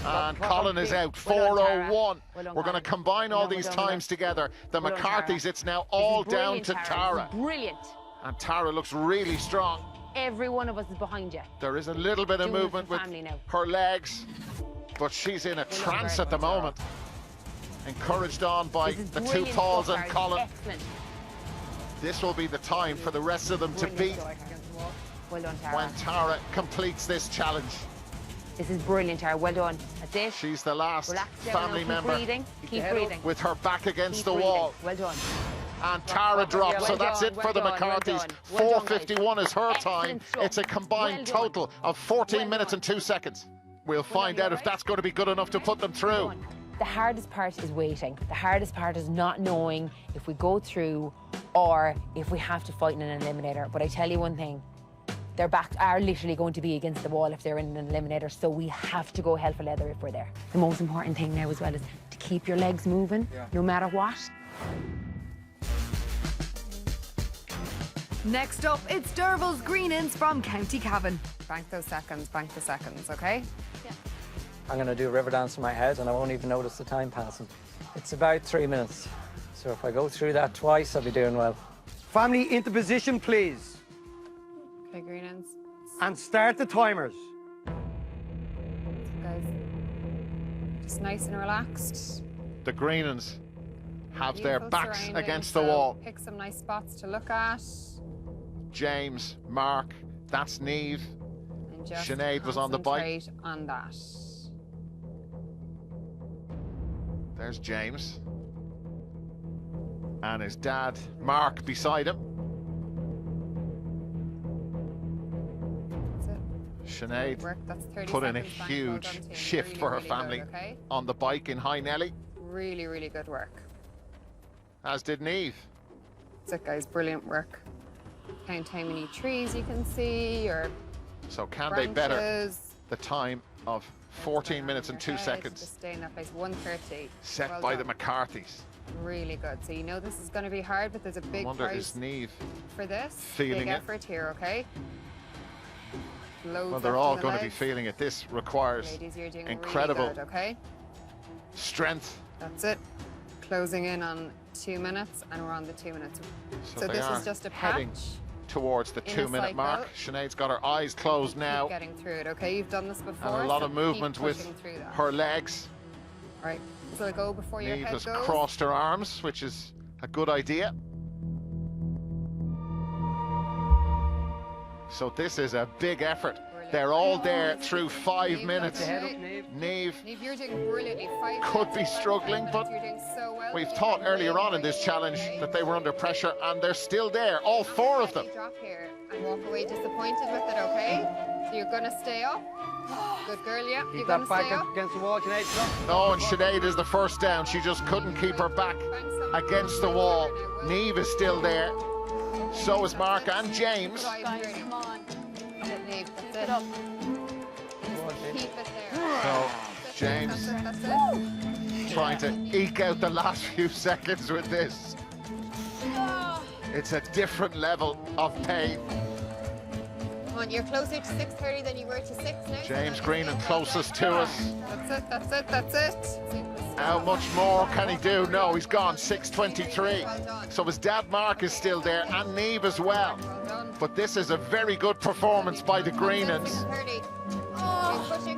And Colin is out, Well done, Tara. 4:01. Well done, We're going to Colin. combine Well all done, these well done, well times done. together. The Well done, McCarthys, Tara. it's now This all is down brilliant, to Tara. Tara. This is brilliant. And Tara looks really strong. Every one of us is behind you. There is a little bit of Doing it movement for with family now. her legs, but she's in a trance at the moment. Encouraged on by This is the two brilliant Pauls stuff, and Tara. Colin. Excellent. This will be the time for the rest of them to beat Well done, Tara. when Tara completes this challenge. This is brilliant, Tara. Well done. That's it. She's the last Relax down family now. Keep member breathing. Keep breathing. with her back against Keep the breathing. wall. Well done. And Tara drops, so Well that's done, it for the well done, well McCarthys. done. Well done, guys. 4:51 is her time. Excellent stuff. It's a combined Well done. total of 14 minutes and 2 seconds. We'll find out if that's going to be good enough to put them through. The hardest part is waiting. The hardest part is not knowing if we go through or if we have to fight in an eliminator. But I tell you one thing, their backs are literally going to be against the wall if they're in an eliminator, so we have to go hell for leather if we're there. The most important thing now as well is to keep your legs moving, no matter what. Next up, it's Derval's Greenans from County Cavan. Bank those seconds, bank the seconds, okay? I'm going to do a river dance in my head and I won't even notice the time passing. It's about 3 minutes. So if I go through that twice, I'll be doing well. Family into position, please. Okay, Greenans. And start the timers. Guys, just nice and relaxed. The Greenans have their Beautiful backs surroundings, against the so wall. Pick some nice spots to look at. James, Mark, that's Niamh. And just Sinead was on the bike. concentrate on that. There's James. And his dad, Mark, beside him. That's it. Sinead Work. That's 30 put in a seconds back. Well huge done, team. shift Really, for her really family good, okay? on the bike in High Nelly, Really, really good work. as did Niamh. That's it, guys. Brilliant work. Count how many trees you can see, or So can they better branches. the time of 14 minutes and 2 Just seconds stay in that place. 1:30. set Well by done. the McCarthys? Really good. So you know this is going to be hard, but there's a I big wonder, is prize Niamh for this. feeling Big it? effort here, okay? Loads Well, they're left all in the going to be legs. feeling it. This requires Ladies, you're doing incredible really good, okay? strength. That's it. Closing in on 2 minutes, and we're on the 2 minutes. So, So they this are is just a heading patch towards the in a 2-minute mark. cycle. Sinead's got her eyes closed now, Keep getting through it, okay? You've done this before. and a lot so of keep movement with pushing through that. her legs. Right. So go before your Niamh head has goes. crossed her arms, which is a good idea. So this is a big effort. They're all there through 5 minutes. Niamh Niamh, you're doing brilliantly. 5 could minutes, be struggling, but you're doing so well. we've thought earlier on in this challenge that they were under pressure, and they're still there, all 4 of them. Drop here and walk away disappointed with it, okay? So you're gonna stay up. Good girl, yeah. You're Keep gonna that back stay up. against the wall, Sinead. Oh, and Sinead is the first down. She just couldn't keep her back against the wall. Niamh is still there. So is Mark and James. Guys, come on. That's it, Niamh. That's it. Keep it there. So James That's it. trying to eke out the last few seconds with this. It's a different level of pain. Come on, you're closer to 6:30 than you were to 6 now. James Greenan closest to us. That's it, that's it, that's it. How much more can he do? No, he's gone, 6:23. So his dad Mark is still there, and Niamh as well. But this is a very good performance by the Greenans. 30.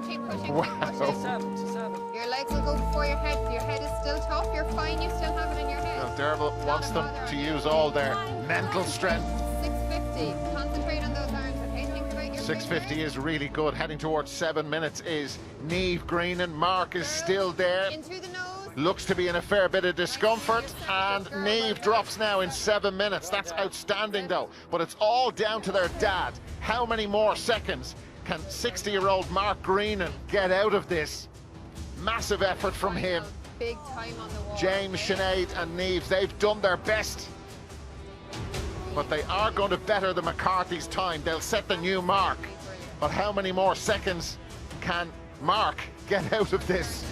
Keep pushing, Wow. keep pushing. Your legs will go before your head. Your head is still tough. You're fine. You still have it in your head. Now, Derval wants them to use all their mental strength. 650. Concentrate on those arms, okay? Think about your 6:50 is really good. Heading towards 7 minutes is Niamh Greenan. Mark is still there. into the nose. Looks to be in a fair bit of discomfort, and Niamh drops now in 7 minutes. That's outstanding, though. But it's all down to their dad. How many more seconds can 60-year-old Mark Greenan get out of this? Massive effort from him. Big time on the wall. James, Sinead and Niamh, they've done their best. But they are going to better the McCarthys' time. They'll set the new mark. But how many more seconds can Mark get out of this?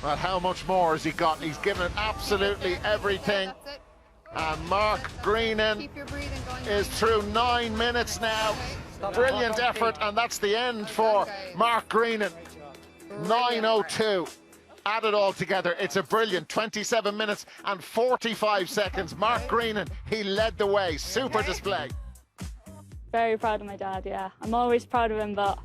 Well, how much more has he got? He's given it absolutely everything. And Mark Greenan is through 9 minutes now. Brilliant effort, and that's the end for Mark Greenan. 9:02. Add it all together, it's a brilliant 27 minutes and 45 seconds. Mark Greenan, he led the way. Super display. Very proud of my dad, yeah. I'm always proud of him, but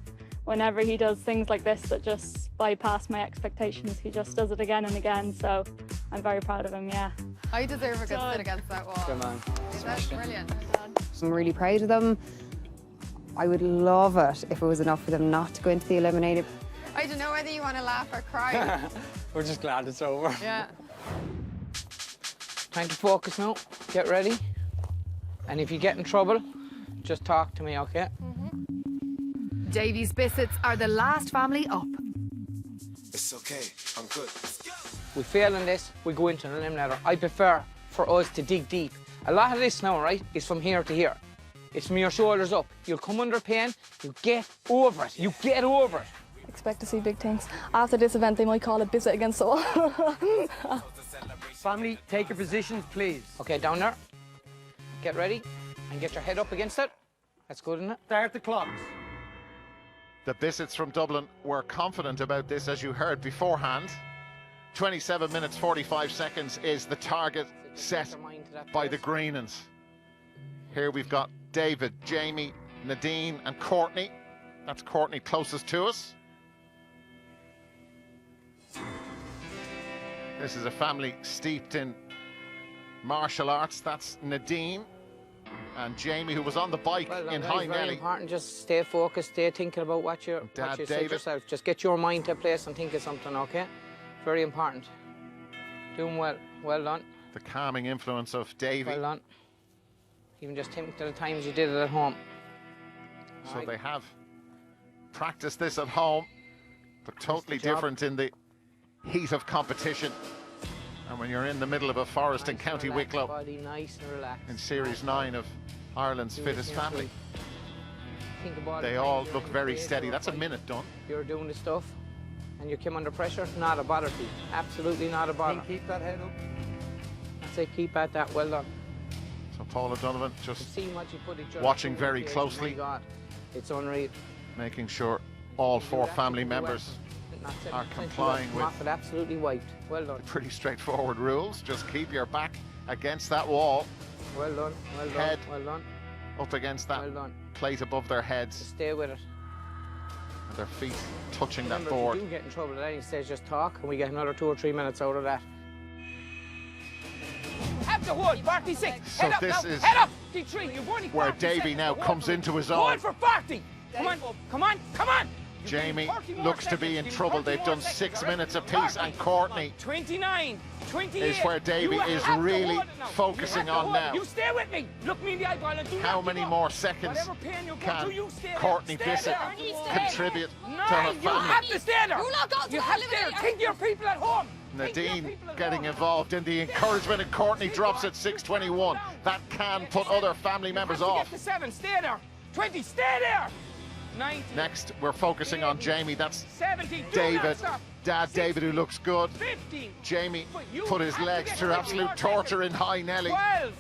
whenever he does things like this that just bypass my expectations, he just does it again and again, so I'm very proud of him, yeah. I deserve a good sit against that wall. Good man. That's brilliant. I'm really proud of them. I would love it if it was enough for them not to go into the eliminated. I don't know whether you want to laugh or cry. We're just glad it's over. Yeah. Time to focus now. Get ready. And if you get in trouble, just talk to me, okay? Davy's Bissetts are the last family up. It's okay, I'm good. We fail in this, we go into an eliminator. I prefer for us to dig deep. A lot of this now, right, is from here to here. It's from your shoulders up. You'll come under pain, you get over it. You get over it. Expect to see big things. After this event, they might call it Bissett against the wall. Family, take your positions, please. Okay, down there. Get ready and get your head up against it. That's good, isn't it? Start the clocks. The Bissetts from Dublin were confident about this, as you heard beforehand. 27 minutes 45 seconds is the target set by the Greenans. Here we've got David, Jamie, Nadine and Courtney. That's Courtney closest to us. This is a family steeped in martial arts. That's Nadine and Jamie, who was on the bike in High Very Nelly. important. Just stay focused, stay thinking about what you said yourself. Just get your mind to a place and think of something, okay? Very important. Doing well. Well done. The calming influence of Davy. Well done. Even just think to the times you did it at home. So they have practiced this at home, but totally different in the heat of competition. And when you're in the middle of a forest in County Wicklow, Body nice and relaxed. in Series 9 of Ireland's Fittest family, Think about they it. all look very steady. That's a minute done. You're doing the stuff and you came under pressure, not a bother to you. Absolutely not a bother. Keep that head up. That's it, keep at that. Well done. So Paula Donovan just See what you put each other watching through very on the closely. occasion. My God, it's unreal. making sure all 4 family members are complying with Moffat absolutely wiped. Well done. pretty straightforward rules. Just keep your back against that wall, Well done. Well done. Head. Well done. up against that Well done. plate above their heads, Stay with it. and their feet touching Remember, that board. if you do get in trouble at any stage, just talk, and we get another 2 or 3 minutes out of that. Up the wood, 46. So Head up this now. is Head up. D3, you've only where 40 Davy seconds now to comes walk. into his Go own. on for 40. Come on, come on, come on. Jamie 40 more looks to seconds. be in Give me trouble. 30 They've more done seconds, 6 all right? minutes apiece, and Courtney 29, 28. is where Davy You is have to really hold it now. focusing You have to on hold it. now. You stay with me. Look me in the eyeball and do How not many give up. more seconds Whatever pain you go can through, you stay there. Courtney Stay Bissett there. contribute to her Nine, you family? have to stay there. You're not going to You the have to stay there. eliminator. Think of your people at home. Nadine getting involved in the encouragement, and Courtney drops at 6:21. That can put other family members You have off. to get to 7. Stay there. 20. Stay there. 90. Next, we're focusing on Jamie. That's 70. Do not David. stop. Dad David, who looks good. 15. Jamie But you put his have to legs get through 20 absolute more torture in High Nelly. 12.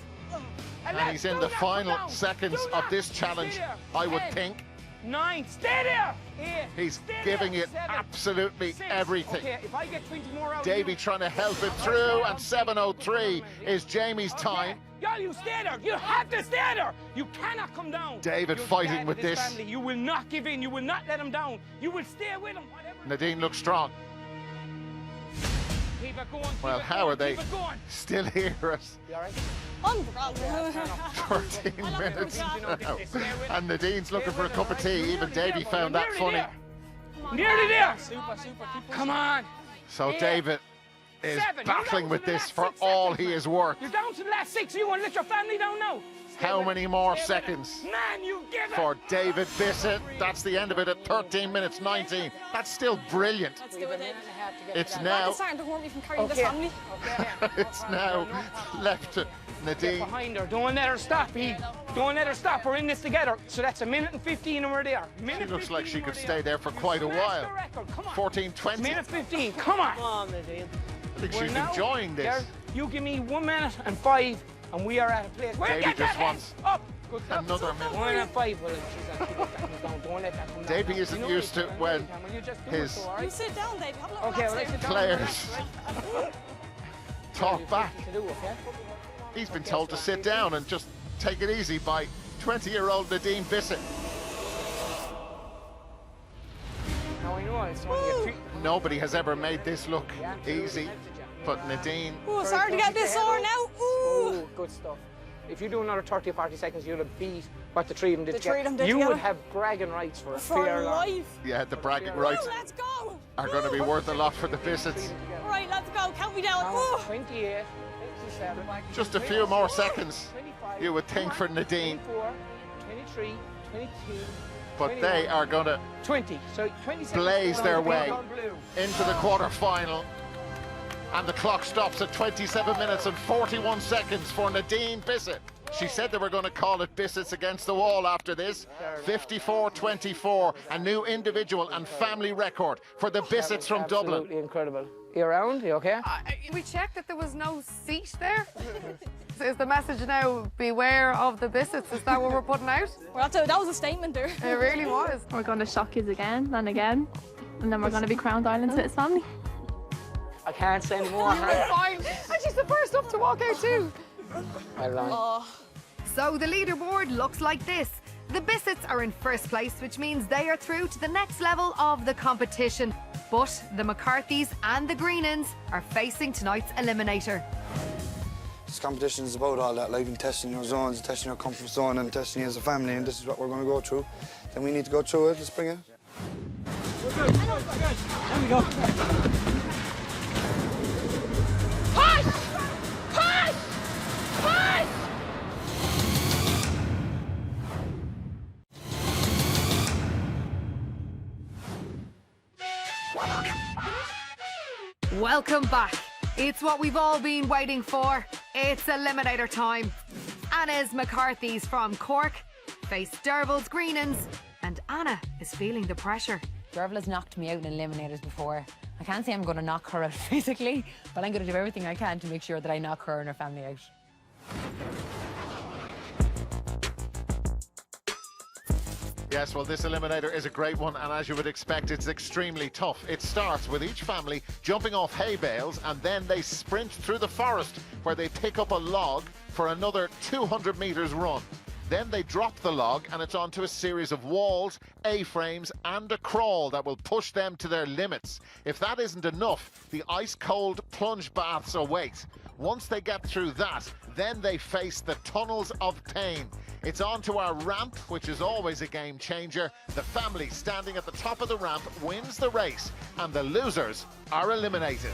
And 11. he's in Do the not final come down. seconds Do of not. this Stay challenge, there. I would 10. think. 9. Stay there. 8. He's Stay giving there. it 7. absolutely 6. everything. Okay, if I get 20 more out of Davy you, trying to help him through, and 7:03 is Jamie's time. Y'all, you stay there. You have to stay there. You cannot come down. David You're fighting dad with of this. Family. You will not give in. You will not let him down. You will stay with him. Whatever. Nadine looks strong. Keep it going. Well, how are they Keep it going. still here at 13 minutes now? And Nadine's looking for a cup of tea. Even Davy found that funny. Nearly there. Come on. So 8. David is 7. battling You're with down to the this last for 6 all seconds, he man. is worth. You're down to the last 6. You want to let your family down now? How many more seconds for David Bissett? That's the end of it at 13 minutes 19. That's still brilliant. Let's do it, David. It's My now. back is starting to hurt me from carrying this family. It's now left to Nadine. Get behind her. Don't let her stop, Don't let her stop. We're in this together. So that's a minute and 15 and we're there. She looks like she could stay there for quite a while. 14:20. Minute 15. Come on. I think she's enjoying this. You give me 1 minute and 5, and we are at a place. Davey just wants another minute. 1 minute and 5. Well, don't let that come down. Davey isn't used to when his You sit down, David. players talk back. He's been told to sit down and just take it easy by 20-year-old Nadine Bissett. Now I know it's only Nobody has ever made this look easy, but Nadine... Ooh, it's hard to get this sore now. Ooh. Good stuff. If you do another 30 or 40 seconds, you'll have beat what the three of them did together. did You together. would have bragging rights for a For fair lot. life. Yeah, the bragging rights Let's go. are going to be worth a lot for the Bissets. Right, let's go. Count me down. Ooh. 28, 27, Just a few more seconds, you would think, for Nadine. 24, 23, 22, But they are going to 20. So 20 blaze their way blue. into the quarter-final. And the clock stops at 27 minutes and 41 seconds for Nadine Bissett. She said they were going to call it Bissetts against the wall after this. 54-24, a new individual and family record for the Bissetts from Dublin. Absolutely incredible. You around? You okay? We checked that there was no seat there. Is the message now, beware of the Bissetts? Is that what we're putting out? Well, that was a statement there. It really was. We're going to shock you again and again, and then we're going to be crowned Ireland's fittest family. I can't say any more. You're fine. And she's the first up to walk out too. Well done. So the leaderboard looks like this. The Bissetts are in first place, which means they are through to the next level of the competition. But the McCarthys and the Greenans are facing tonight's eliminator. This competition is about all that, like testing your zones, testing your comfort zone and testing you as a family, and this is what we're going to go through. Then we need to go through it. Let's bring it. There we go. Push! Push! Push! Welcome back. It's what we've all been waiting for. It's eliminator time. Anna's McCarthys from Cork face Derval's Greenans, and Anna is feeling the pressure. Derval has knocked me out in eliminators before. I can't say I'm going to knock her out physically, but I'm going to do everything I can to make sure that I knock her and her family out. Yes, well, this eliminator is a great one, and as you would expect, it's extremely tough. It starts with each family jumping off hay bales, and then they sprint through the forest where they pick up a log for another 200 metres run. Then they drop the log, and it's onto a series of walls, A-frames, and a crawl that will push them to their limits. If that isn't enough, the ice-cold plunge baths await. Once they get through that, then they face the tunnels of pain. It's on to our ramp, which is always a game changer. The family standing at the top of the ramp wins the race, and the losers are eliminated.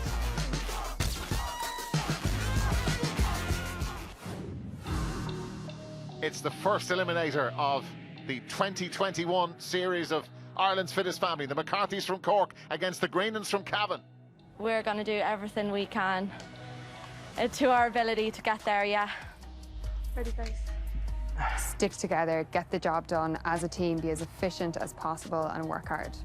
It's the first eliminator of the 2021 series of Ireland's Fittest Family. The McCarthys from Cork against the Greenans from Cavan. We're going to do everything we can to our ability to get there, yeah. Ready, guys? Stick together, get the job done as a team, be as efficient as possible and work hard.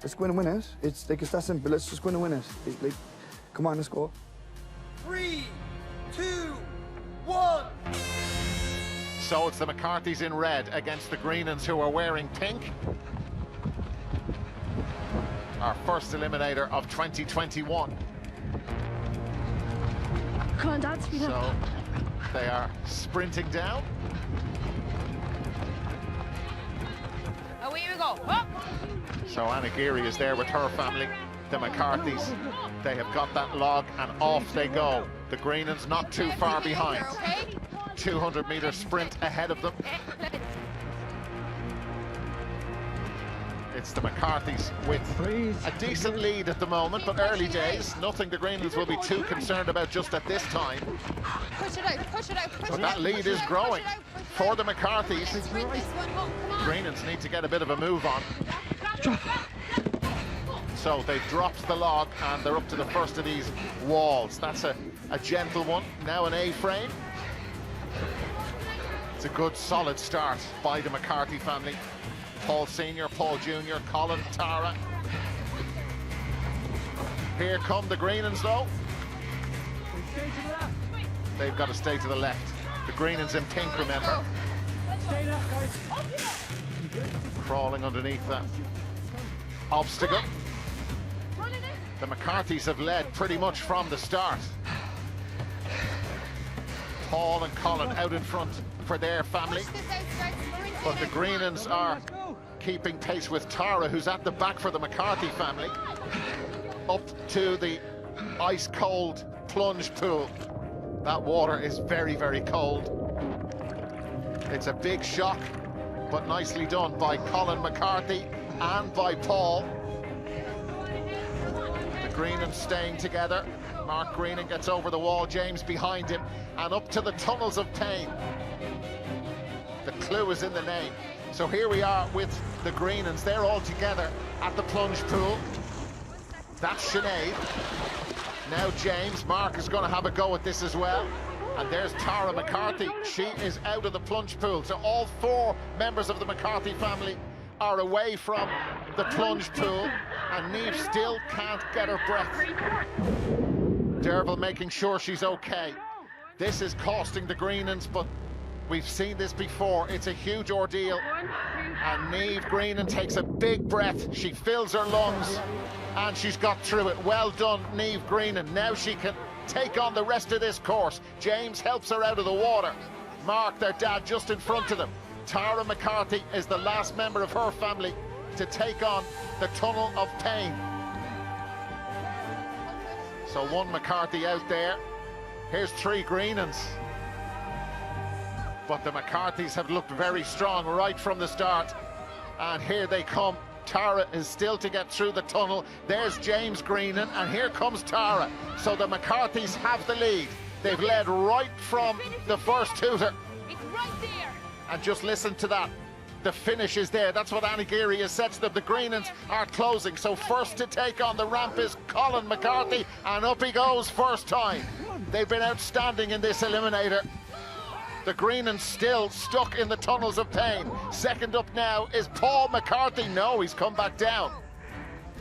Let's go and win it. It's that simple. Let's just go and win it. Like, come on, let's go. 3, 2, 1. So it's the McCarthys in red against the Greenans, who are wearing pink. Our first eliminator of 2021. Come on, Dad, speed up. So they are sprinting down. Away we go. Up. So Anna Geary is there with her family. The McCarthys, they have got that log and off they go. The Greenans not too far behind. 200-metre sprint ahead of them. It's the McCarthys with a decent lead at the moment, but early days. Nothing the Greenans will be too concerned about just at this time. Push it out, push it out, push it out. But that lead is growing for the McCarthys. Greenans need to get a bit of a move on. So they've dropped the log and they're up to the first of these walls. That's a gentle one. Now an A-frame. It's a good, solid start by the McCarthy family. Paul Sr., Paul Jr., Colin, Tara. Here come the Greenans, though. They've got to stay to the left. The Greenans in pink, remember. Crawling underneath that obstacle. The McCarthys have led pretty much from the start. Paul and Colin out in front for their family. But the Greenans are keeping pace with Tara, who's at the back for the McCarthy family. Up to the ice-cold plunge pool. That water is very, very cold. It's a big shock, but nicely done by Colin McCarthy and by Paul. The Greenans staying together. Mark Greenan gets over the wall, James behind him, and up to the tunnels of pain. The clue is in the name. So here we are with the Greenans. They're all together at the plunge pool. That's Sinead. Now James. Mark is going to have a go at this as well. And there's Tara McCarthy. She is out of the plunge pool. So all four members of the McCarthy family are away from the plunge pool. And Niamh still can't get her breath. Derval making sure she's okay. This is costing the Greenans, but we've seen this before. It's a huge ordeal. And Niamh Greenan takes a big breath. She fills her lungs and she's got through it. Well done, Niamh Greenan. Now she can take on the rest of this course. James helps her out of the water. Mark, their dad, just in front of them. Tara McCarthy is the last member of her family to take on the tunnel of pain. So one McCarthy out there. Here's three Greenans. But the McCarthys have looked very strong right from the start. And here they come. Tara is still to get through the tunnel. There's James Greenan, and here comes Tara. So the McCarthys have the lead. They've led right from the first hooter. It's right there. And just listen to that. The finish is there. That's what Annie Geary has said to them. The Greenans are closing. So first to take on the ramp is Colin McCarthy, and up he goes first time. They've been outstanding in this eliminator. The Greenans still stuck in the tunnels of pain. Second up now is Paul McCarthy. No, he's come back down.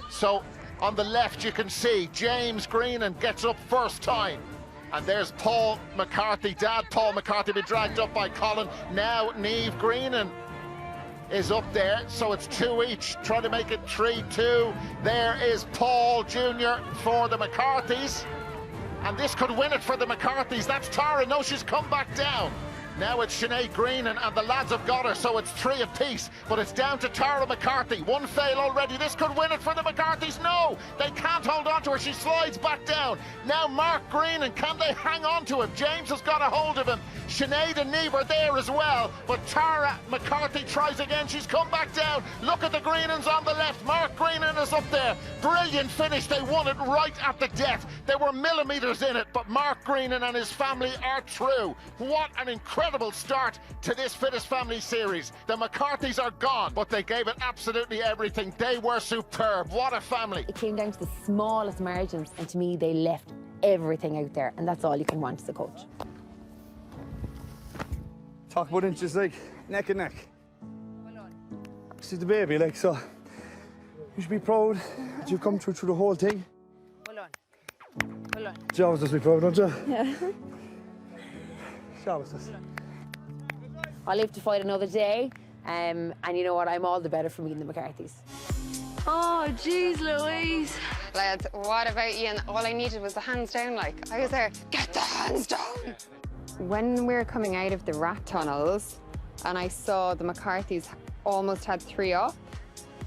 So on the left you can see James Greenan gets up first time. And there's Paul McCarthy, Dad Paul McCarthy, been dragged up by Colin. Now Niamh Greenan is up there, so it's two each, trying to make it 3-2. There is Paul Jr. for the McCarthys. And this could win it for the McCarthys. That's Tara. No, she's come back down. Now it's Sinead Greenan, and the lads have got her, so it's three apiece. But it's down to Tara McCarthy. One fail already. This could win it for the McCarthys. No, they can't hold on to her. She slides back down. Now Mark Greenan, can they hang on to him? James has got a hold of him. Sinead and Niamh are there as well. But Tara McCarthy tries again. She's come back down. Look at the Greenans on the left. Mark Greenan is up there. Brilliant finish. They won it right at the death. There were millimetres in it, but Mark Greenan and his family are through. What an incredible start to this Fittest Family Series. The McCarthys are gone, but they gave it absolutely everything. They were superb. What a family. It came down to the smallest margins, and to me, they left everything out there, and that's all you can want as a coach. Talk about inches, like neck and neck. This is the baby, like, so you should be proud that you've come through the whole thing. Hold on. You always just be proud, don't you? Yeah. I'll live to fight another day, and you know what, I'm all the better for meeting the McCarthys. Oh, jeez Louise. Lads, what about you? And all I needed was the hands down, like. I was there, get the hands down! When we were coming out of the rat tunnels, and I saw the McCarthys almost had three up,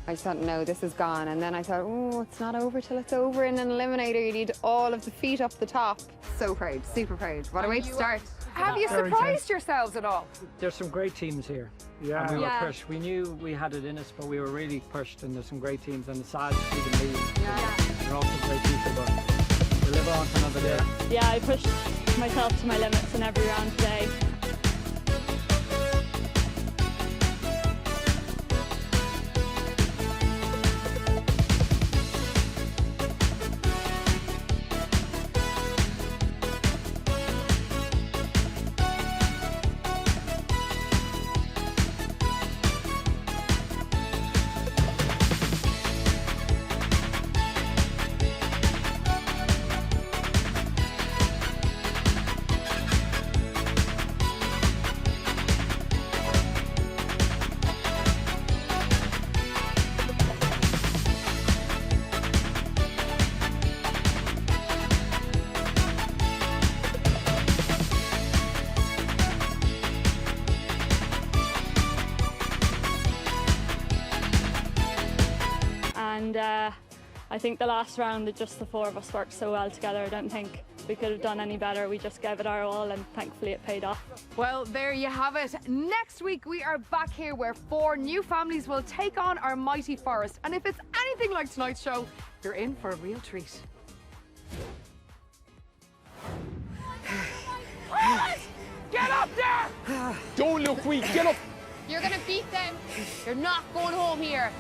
I just thought, no, this is gone. And then I thought, oh, it's not over till it's over. In an eliminator, you need all of the feet up the top. So proud, super proud. What a way to start. Have you Very surprised yourselves at all? There's some great teams here. Yeah. And we were Yeah. pushed. We knew we had it in us, but we were really pushed, and there's some great teams. And it's sad to see them leave. Yeah. They're also great people, but we live on for another day. Yeah, I pushed myself to my limits in every round today. And I think the last round, just the four of us worked so well together. I don't think we could have done any better. We just gave it our all, and thankfully it paid off. Well, there you have it. Next week we are back here where 4 new families will take on our mighty Forest. And if it's anything like tonight's show, you're in for a real treat. Get up there! Don't look weak, get up! You're gonna beat them. You're not going home here.